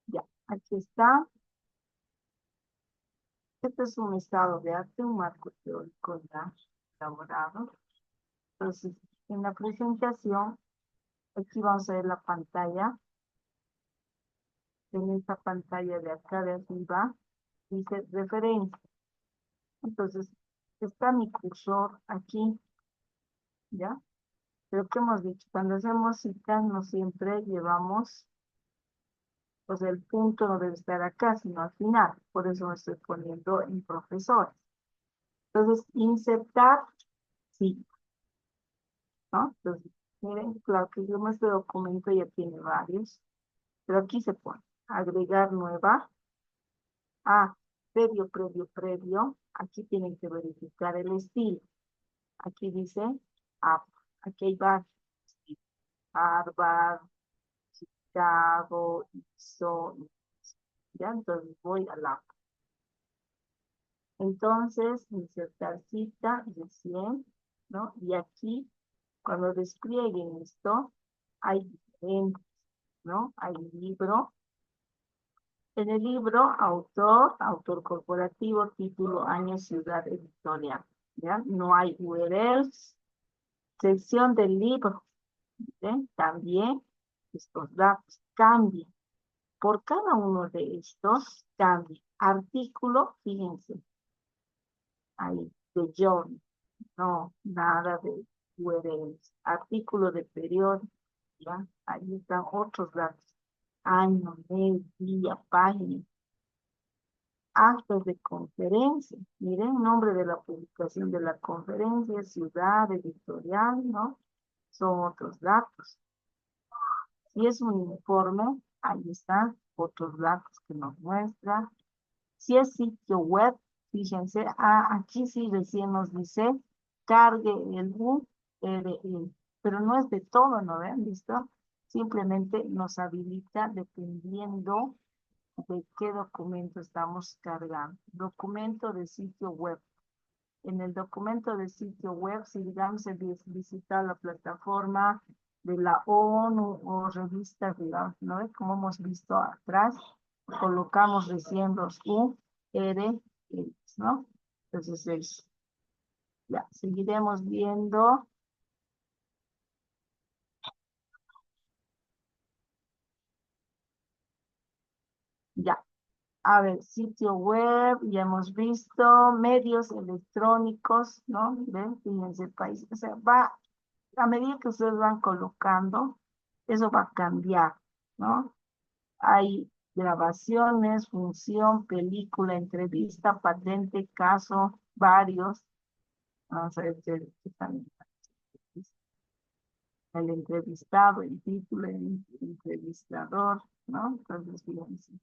ya, aquí está. Este es un estado de arte, un marco teórico ya elaborado. Entonces, en la presentación, aquí vamos a ver la pantalla. En esta pantalla de acá de arriba, dice referencia. Entonces, está mi cursor aquí, ¿ya? Pero ¿qué hemos dicho? Cuando hacemos citas, no siempre llevamos, pues el punto no debe estar acá, sino al final. Por eso me estoy poniendo en profesores. Entonces, insertar, sí, ¿no? Entonces, Miren, claro que yo este documento ya tiene varios, pero aquí se pone agregar nueva. Previo. Aquí tienen que verificar el estilo. Aquí dice app. Aquí hay varios. Harvard, Chicago, ISO. Ya, entonces voy al app. Entonces, insertar cita recién, ¿no? Y aquí, cuando desplieguen esto, hay diferentes, ¿no? Hay libro. En el libro, autor corporativo, título, año, ciudad, editorial. ¿Ya? No hay URLs. Sección del libro. ¿Ven? También estos datos cambian. Por cada uno de estos cambia. Artículo, fíjense, ahí, de journal. No, nada de URLs. Artículo de periódico, ¿ya? Ahí están otros datos. Año, mes, día, página. Actos de conferencia. Miren, nombre de la publicación de la conferencia, ciudad, editorial, ¿no? Son otros datos. Si es un informe, ahí están otros datos que nos muestra. Si es sitio web, fíjense, aquí sí recién nos dice cargue el URL, pero no es de todo, ¿no ven? ¿Listo? Simplemente nos habilita dependiendo de qué documento estamos cargando. Documento de sitio web. En el documento de sitio web, si digamos visitar la plataforma de la ONU o revistas, digamos, ¿no? Como hemos visto atrás, colocamos recién los URLs, ¿no? Entonces es, ya, seguiremos viendo. Ya, a ver, sitio web, ya hemos visto, medios electrónicos, ¿no? ¿Ven? Fíjense el país, o sea, va, a medida que ustedes van colocando, eso va a cambiar, ¿no? Hay grabaciones, función, película, entrevista, patente, caso, varios. Vamos a ver qué también. El entrevistado, el título, el entrevistador, ¿no? Entonces, fíjense.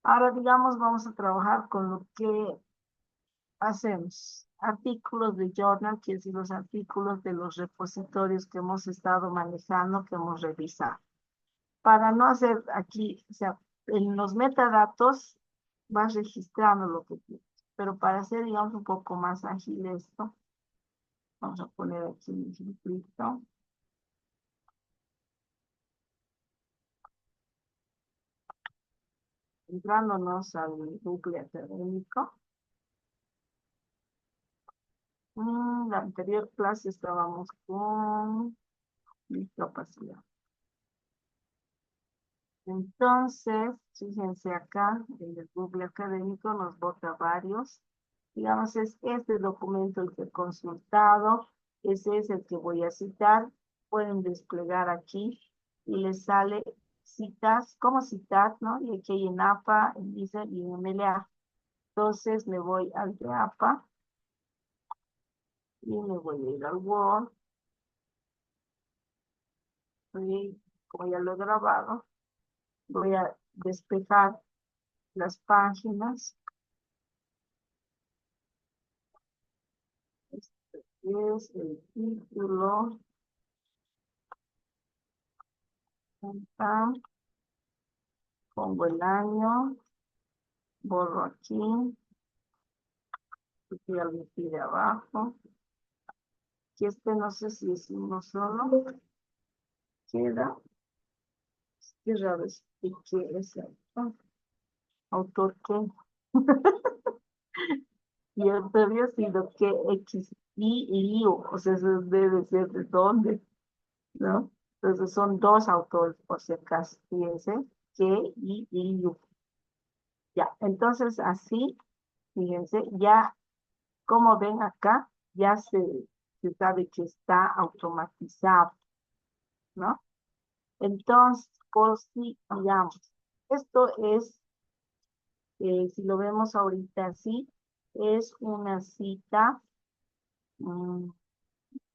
Ahora, digamos, vamos a trabajar con lo que hacemos. Artículos de journal, que es los artículos de los repositorios que hemos estado manejando, que hemos revisado. Para no hacer aquí, o sea, en los metadatos vas registrando lo que tienes. Pero para hacer, digamos, un poco más ágil esto, vamos a poner aquí un ejemplito. Entrándonos al Google académico. La anterior clase estábamos con discapacidad. Entonces, fíjense acá, en el Google académico nos bota varios. Digamos, es este documento el que he consultado, ese es el que voy a citar. Pueden desplegar aquí y les sale citas, como citar, ¿no? Y aquí hay en APA, en ISA y en MLA. Entonces me voy al de APA y me voy a ir al Word. Y como ya lo he grabado, voy a despejar las páginas. Este es el título. Pongo el año, borro aquí, y algo pide abajo. Y este no sé si es uno solo. Queda. Qué raro es. ¿Y qué es esto? ¿Autor qué? Y el había sido que X y lío. O sea, eso debe ser de dónde, ¿no? Entonces son dos autores, por si acaso. Fíjense, que y lío. Ya, entonces así, fíjense, ya como ven acá, ya se sabe que está automatizado, ¿no? Entonces, por si, digamos, esto es, si lo vemos ahorita así, es una cita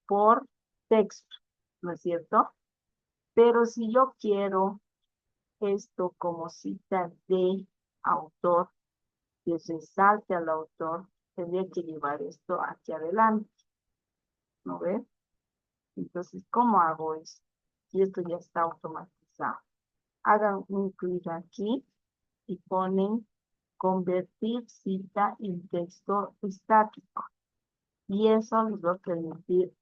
por texto, ¿no es cierto? Pero si yo quiero esto como cita de autor, que resalte al autor, tendría que llevar esto hacia adelante, ¿no ves? Entonces, ¿cómo hago eso? Y esto ya está automatizado. Hagan un clic aquí y ponen convertir cita en texto estático. Y eso les va a permitir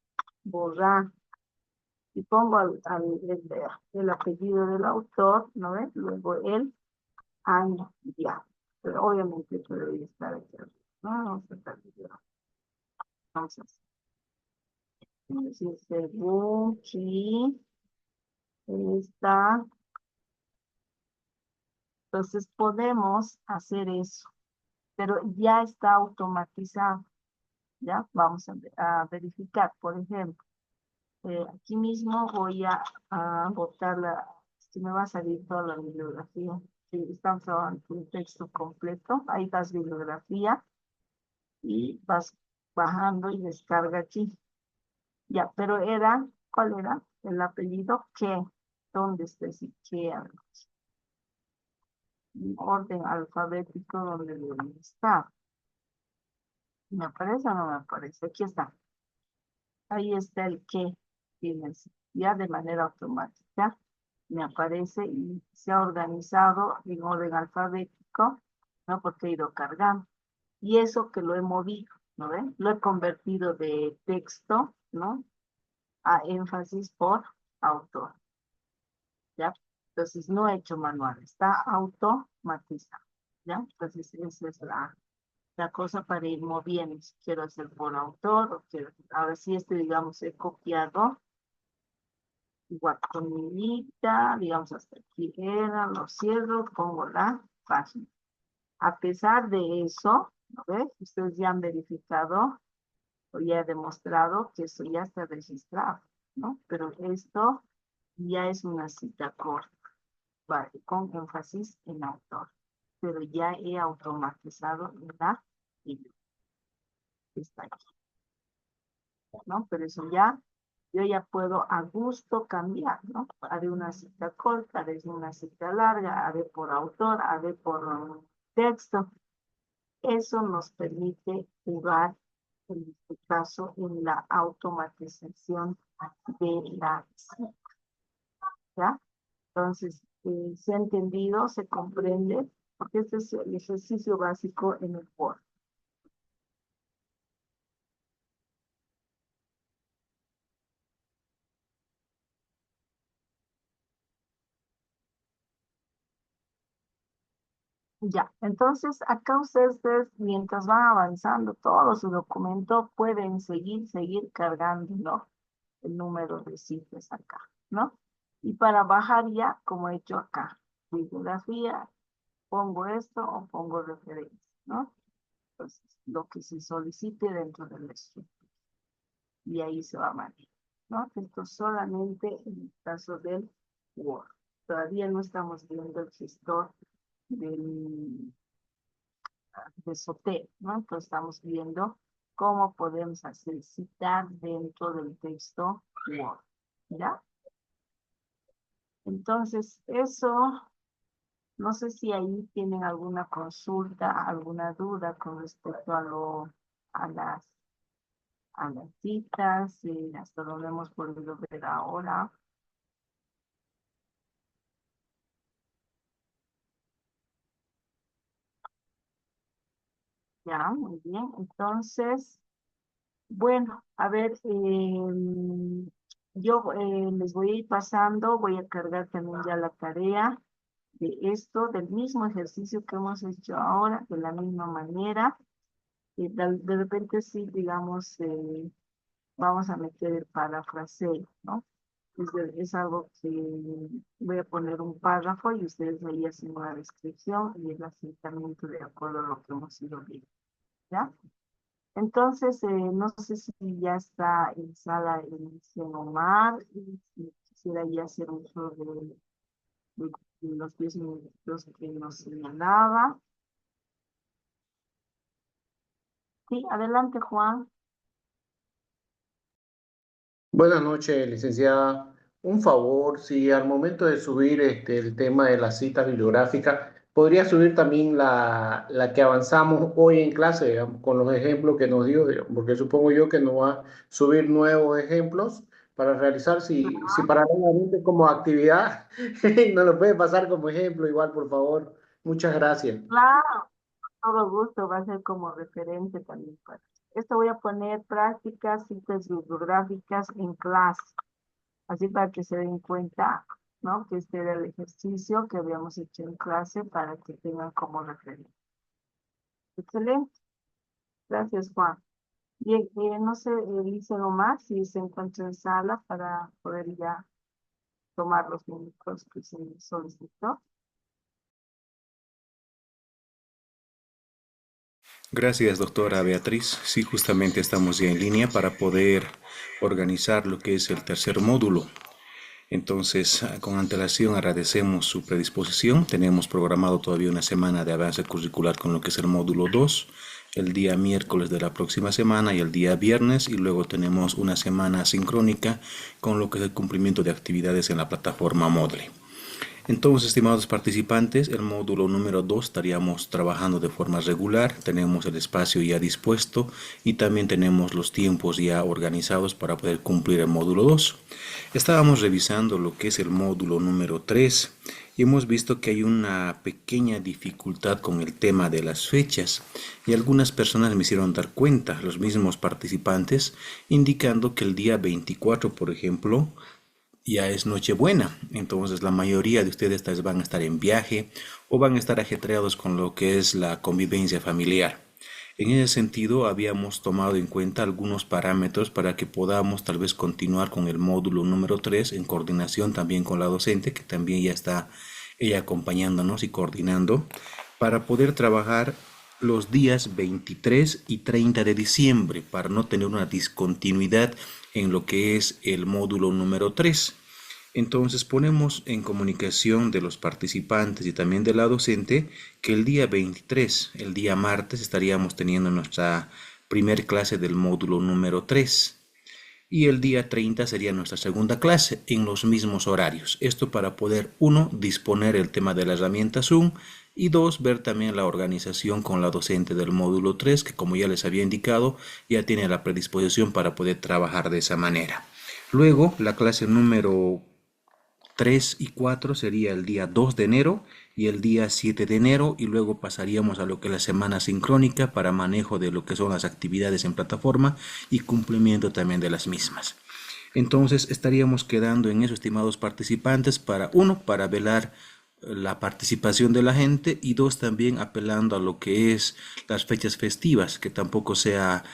borrar. Y pongo el apellido del autor, ¿no ves? Luego el año, ya. Pero obviamente esto debería estar aquí arriba. No, vamos a estar video. Vamos a hacer. Entonces, según aquí está. Entonces podemos hacer eso, pero ya está automatizado. ¿Ya? Vamos a verificar, por ejemplo. Aquí mismo voy a botar si me va a salir toda la bibliografía. Si están trabajando un texto completo, ahí vas bibliografía y vas bajando y descarga aquí. Ya, pero ¿cuál era? El apellido, ¿qué? ¿Dónde está ese qué? En orden alfabético donde debe estar. ¿Me aparece o no me aparece? Aquí está. Ahí está el que tienes. Ya de manera automática me aparece y se ha organizado en orden alfabético, ¿no? Porque he ido cargando. Y eso que lo he movido, ¿no ven? Lo he convertido de texto, ¿no? A énfasis por autor, ¿ya? Entonces no he hecho manual, está automatizado, ¿ya? Entonces esa es la cosa para ir moviendo. Si quiero hacer por autor o quiero, ahora sí digamos, he copiado igual con mi lista, digamos hasta aquí era, lo cierro, pongo la página. A pesar de eso, ¿no ves? Ustedes ya han verificado o ya he demostrado que eso ya está registrado, ¿no? Pero esto ya es una cita corta, vale, con énfasis en autor, pero ya he automatizado la cita. Está aquí, ¿no? Pero eso ya, yo ya puedo a gusto cambiar, ¿no? Haré una cita corta, haré una cita larga, haré por autor, haré por texto. Eso nos permite jugar, en este caso, en la automatización de la cita, ¿ya? Entonces, se ha entendido, se comprende, porque este es el ejercicio básico en el Word. Ya, entonces acá ustedes, mientras van avanzando todo su documento, pueden seguir cargando, ¿no? El número de citas acá, ¿no? Y para bajar ya, como he hecho acá, bibliografía, pongo esto o pongo referencia, ¿no? Entonces, lo que se solicite dentro del estudio. Y ahí se va a manejar, ¿no? Esto solamente en el caso del Word. Todavía no estamos viendo el gestor de SOTE, ¿no? Entonces estamos viendo cómo podemos hacer citar dentro del texto Word, ¿ya? Entonces, eso, no sé si ahí tienen alguna consulta, alguna duda con respecto a las citas, hasta donde hemos podido ver ahora. Ya, muy bien. Entonces, bueno, a ver, yo les voy a ir pasando, voy a cargar también ya la tarea de esto, del mismo ejercicio que hemos hecho ahora, de la misma manera. De repente sí, digamos, vamos a meter el parafraseo, ¿no? Es algo que voy a poner un párrafo y ustedes ahí hacen una descripción y el asentamiento de acuerdo a lo que hemos ido viendo, ¿ya? Entonces, no sé si ya está en sala el señor Omar, y si quisiera ya hacer uso de los 10 minutos que nos señalaba. Sí, adelante, Juan. Buenas noches, licenciada. Un favor, si al momento de subir el tema de la cita bibliográfica, podría subir también la que avanzamos hoy en clase, digamos, con los ejemplos que nos dio, digamos, porque supongo yo que nos va a subir nuevos ejemplos para realizar, si paralelamente como actividad, nos lo puede pasar como ejemplo, igual, por favor. Muchas gracias. Claro, todo gusto, va a ser como referente también para. Esto voy a poner prácticas, citas bibliográficas en clase, así para que se den cuenta, ¿no? Que este era el ejercicio que habíamos hecho en clase para que tengan como referente. Excelente, gracias Juan. Bien, no sé, dicen nomás si se encuentra en sala para poder ya tomar los minutos que se solicitó. Gracias, doctora Beatriz. Sí, justamente estamos ya en línea para poder organizar lo que es el tercer módulo. Entonces, con antelación agradecemos su predisposición. Tenemos programado todavía una semana de avance curricular con lo que es el módulo 2, el día miércoles de la próxima semana y el día viernes, y luego tenemos una semana sincrónica con lo que es el cumplimiento de actividades en la plataforma Moodle. Entonces, estimados participantes, el módulo número 2 estaríamos trabajando de forma regular, tenemos el espacio ya dispuesto y también tenemos los tiempos ya organizados para poder cumplir el módulo 2. Estábamos revisando lo que es el módulo número 3 y hemos visto que hay una pequeña dificultad con el tema de las fechas y algunas personas me hicieron dar cuenta, los mismos participantes, indicando que el día 24, por ejemplo, ya es Nochebuena, entonces la mayoría de ustedes tal vez van a estar en viaje o van a estar ajetreados con lo que es la convivencia familiar. En ese sentido, habíamos tomado en cuenta algunos parámetros para que podamos tal vez continuar con el módulo número 3 en coordinación también con la docente, que también ya está ella acompañándonos y coordinando, para poder trabajar los días 23 y 30 de diciembre, para no tener una discontinuidad en lo que es el módulo número 3. Entonces ponemos en comunicación de los participantes y también de la docente que el día 23, el día martes, estaríamos teniendo nuestra primer clase del módulo número 3. Y el día 30 sería nuestra segunda clase en los mismos horarios. Esto para poder, uno, disponer el tema de la herramienta Zoom y dos, ver también la organización con la docente del módulo 3, que como ya les había indicado, ya tiene la predisposición para poder trabajar de esa manera. Luego, la clase número 3 y 4 sería el día 2 de enero y el día 7 de enero y luego pasaríamos a lo que es la semana sincrónica para manejo de lo que son las actividades en plataforma y cumplimiento también de las mismas. Entonces estaríamos quedando en eso, estimados participantes, para uno, para velar la participación de la gente y dos, también apelando a lo que es las fechas festivas, que tampoco sea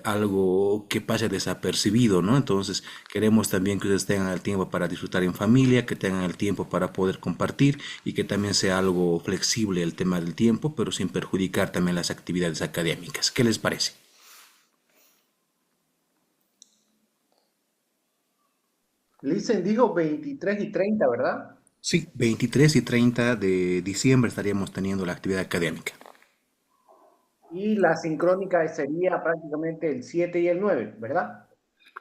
algo que pase desapercibido, ¿no? Entonces queremos también que ustedes tengan el tiempo para disfrutar en familia, que tengan el tiempo para poder compartir y que también sea algo flexible el tema del tiempo, pero sin perjudicar también las actividades académicas. ¿Qué les parece? Licen dijo 23 y 30, ¿verdad? Sí, 23 y 30 de diciembre estaríamos teniendo la actividad académica. Y la sincrónica sería prácticamente el 7 y el 9, ¿verdad?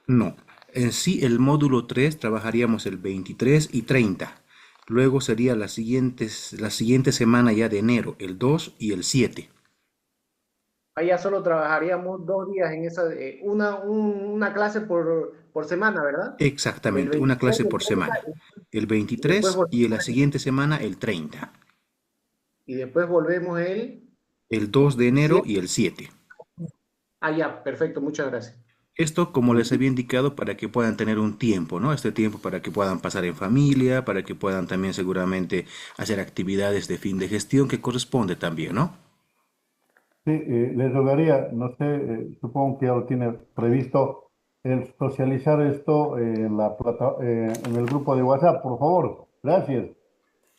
No, en sí el módulo 3 trabajaríamos el 23 y 30. Luego sería la siguiente semana ya de enero, el 2 y el 7. Allá solo trabajaríamos 2 días en esa, una clase por semana, ¿verdad? El Exactamente, una 23 clase y el por 30, semana. El y después 23 y en la siguiente semana el 30. volvemos El 2 de el enero 7. y el 7. Ah, ya, perfecto, muchas gracias. Esto, como les había indicado, para que puedan tener un tiempo, ¿no? Este tiempo para que puedan pasar en familia, para que puedan también seguramente hacer actividades de fin de gestión que corresponde también, ¿no? Sí, les rogaría, no sé, supongo que ya lo tiene previsto, el socializar esto en el grupo de WhatsApp, por favor. Gracias.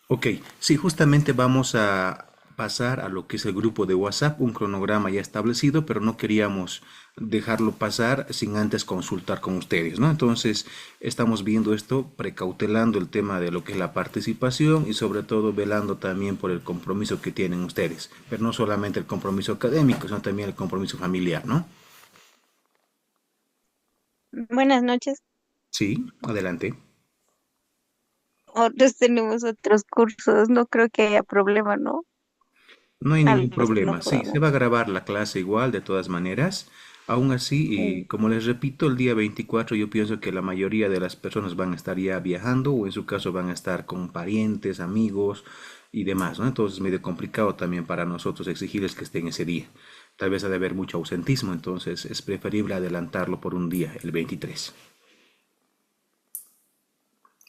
Ok, sí, justamente vamos a pasar a lo que es el grupo de WhatsApp, un cronograma ya establecido, pero no queríamos dejarlo pasar sin antes consultar con ustedes, ¿no? Entonces, estamos viendo esto, precautelando el tema de lo que es la participación y sobre todo velando también por el compromiso que tienen ustedes, pero no solamente el compromiso académico, sino también el compromiso familiar, ¿no? Buenas noches. Sí, adelante. Otros tenemos otros cursos, no creo que haya problema, ¿no? No hay Tal ningún vez no problema. Sí, se podamos. va a grabar la clase igual, de todas maneras. Aún así, y Mm. como les repito, el día 24 yo pienso que la mayoría de las personas van a estar ya viajando o en su caso van a estar con parientes, amigos y demás, ¿no? Entonces es medio complicado también para nosotros exigirles que estén ese día. Tal vez ha de haber mucho ausentismo, entonces es preferible adelantarlo por un día, el 23.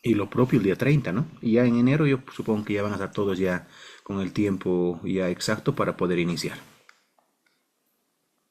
Y lo propio el día 30, ¿no? Y ya en enero yo supongo que ya van a estar todos ya con el tiempo ya exacto para poder iniciar.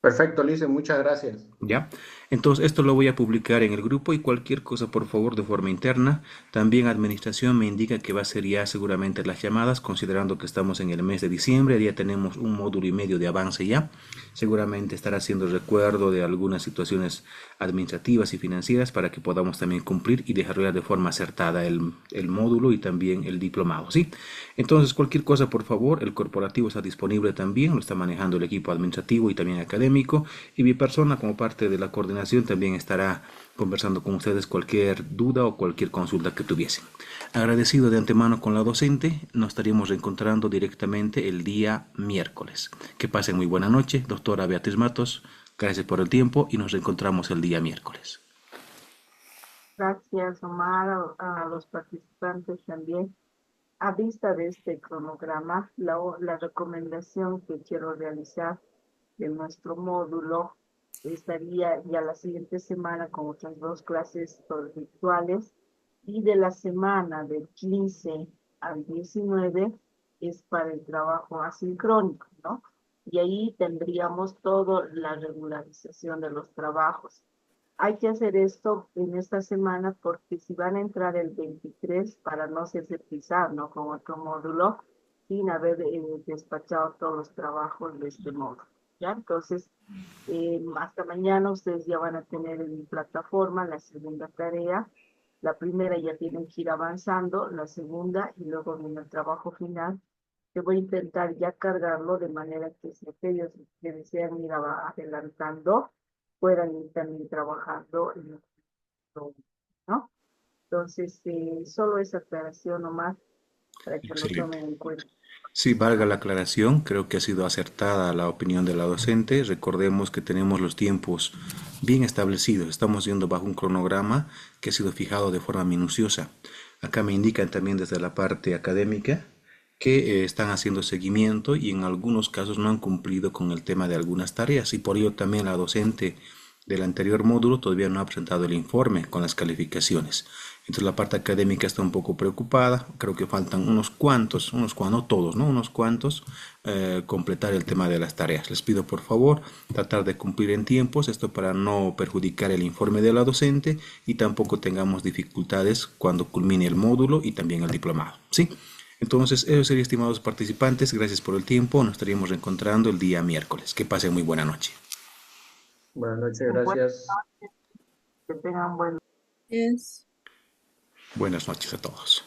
Perfecto, Lice, muchas gracias. ¿Ya? Entonces, esto lo voy a publicar en el grupo y cualquier cosa, por favor, de forma interna. También administración me indica que va a ser ya seguramente las llamadas, considerando que estamos en el mes de diciembre, ya tenemos un módulo y medio de avance ya. Seguramente estará haciendo recuerdo de algunas situaciones administrativas y financieras para que podamos también cumplir y desarrollar de forma acertada el módulo y también el diplomado, ¿sí? Entonces, cualquier cosa, por favor, el corporativo está disponible también, lo está manejando el equipo administrativo y también académico, y mi persona como parte de la coordinación también estará conversando con ustedes cualquier duda o cualquier consulta que tuviesen. Agradecido de antemano con la docente, nos estaríamos reencontrando directamente el día miércoles. Que pasen muy buena noche, doctora Beatriz Matos, gracias por el tiempo y nos reencontramos el día miércoles. Gracias, Omar, a los participantes también. A vista de este cronograma, la recomendación que quiero realizar de nuestro módulo estaría ya la siguiente semana con otras dos clases virtuales, y de la semana del 15 al 19 es para el trabajo asincrónico, ¿no? Y ahí tendríamos toda la regularización de los trabajos. Hay que hacer esto en esta semana porque si van a entrar el 23 para no hacerse pisar, ¿no? Con otro módulo, sin haber despachado todos los trabajos de este módulo, ¿ya? Entonces, hasta mañana ustedes ya van a tener en plataforma la segunda tarea. La primera ya tienen que ir avanzando, la segunda, y luego viene el trabajo final. Yo voy a intentar ya cargarlo de manera que si aquellos que desean ir adelantando, puedan ir también trabajando en el programa, ¿no? Entonces, solo esa aclaración nomás para que lo Excelente. tomen en cuenta. Sí, valga la aclaración, creo que ha sido acertada la opinión de la docente. Recordemos que tenemos los tiempos bien establecidos, estamos yendo bajo un cronograma que ha sido fijado de forma minuciosa. Acá me indican también desde la parte académica que están haciendo seguimiento y en algunos casos no han cumplido con el tema de algunas tareas y por ello también la docente del anterior módulo todavía no ha presentado el informe con las calificaciones. Entonces la parte académica está un poco preocupada, creo que faltan unos cuantos, no todos, ¿no? Unos cuantos, completar el tema de las tareas. Les pido por favor tratar de cumplir en tiempos, esto para no perjudicar el informe de la docente y tampoco tengamos dificultades cuando culmine el módulo y también el diplomado, ¿sí? Entonces, eso sería, estimados participantes, gracias por el tiempo, nos estaríamos reencontrando el día miércoles. Que pasen muy buena noche. Buenas noches, Buenas gracias. noches, que tengan buen Es Buenas noches a todos.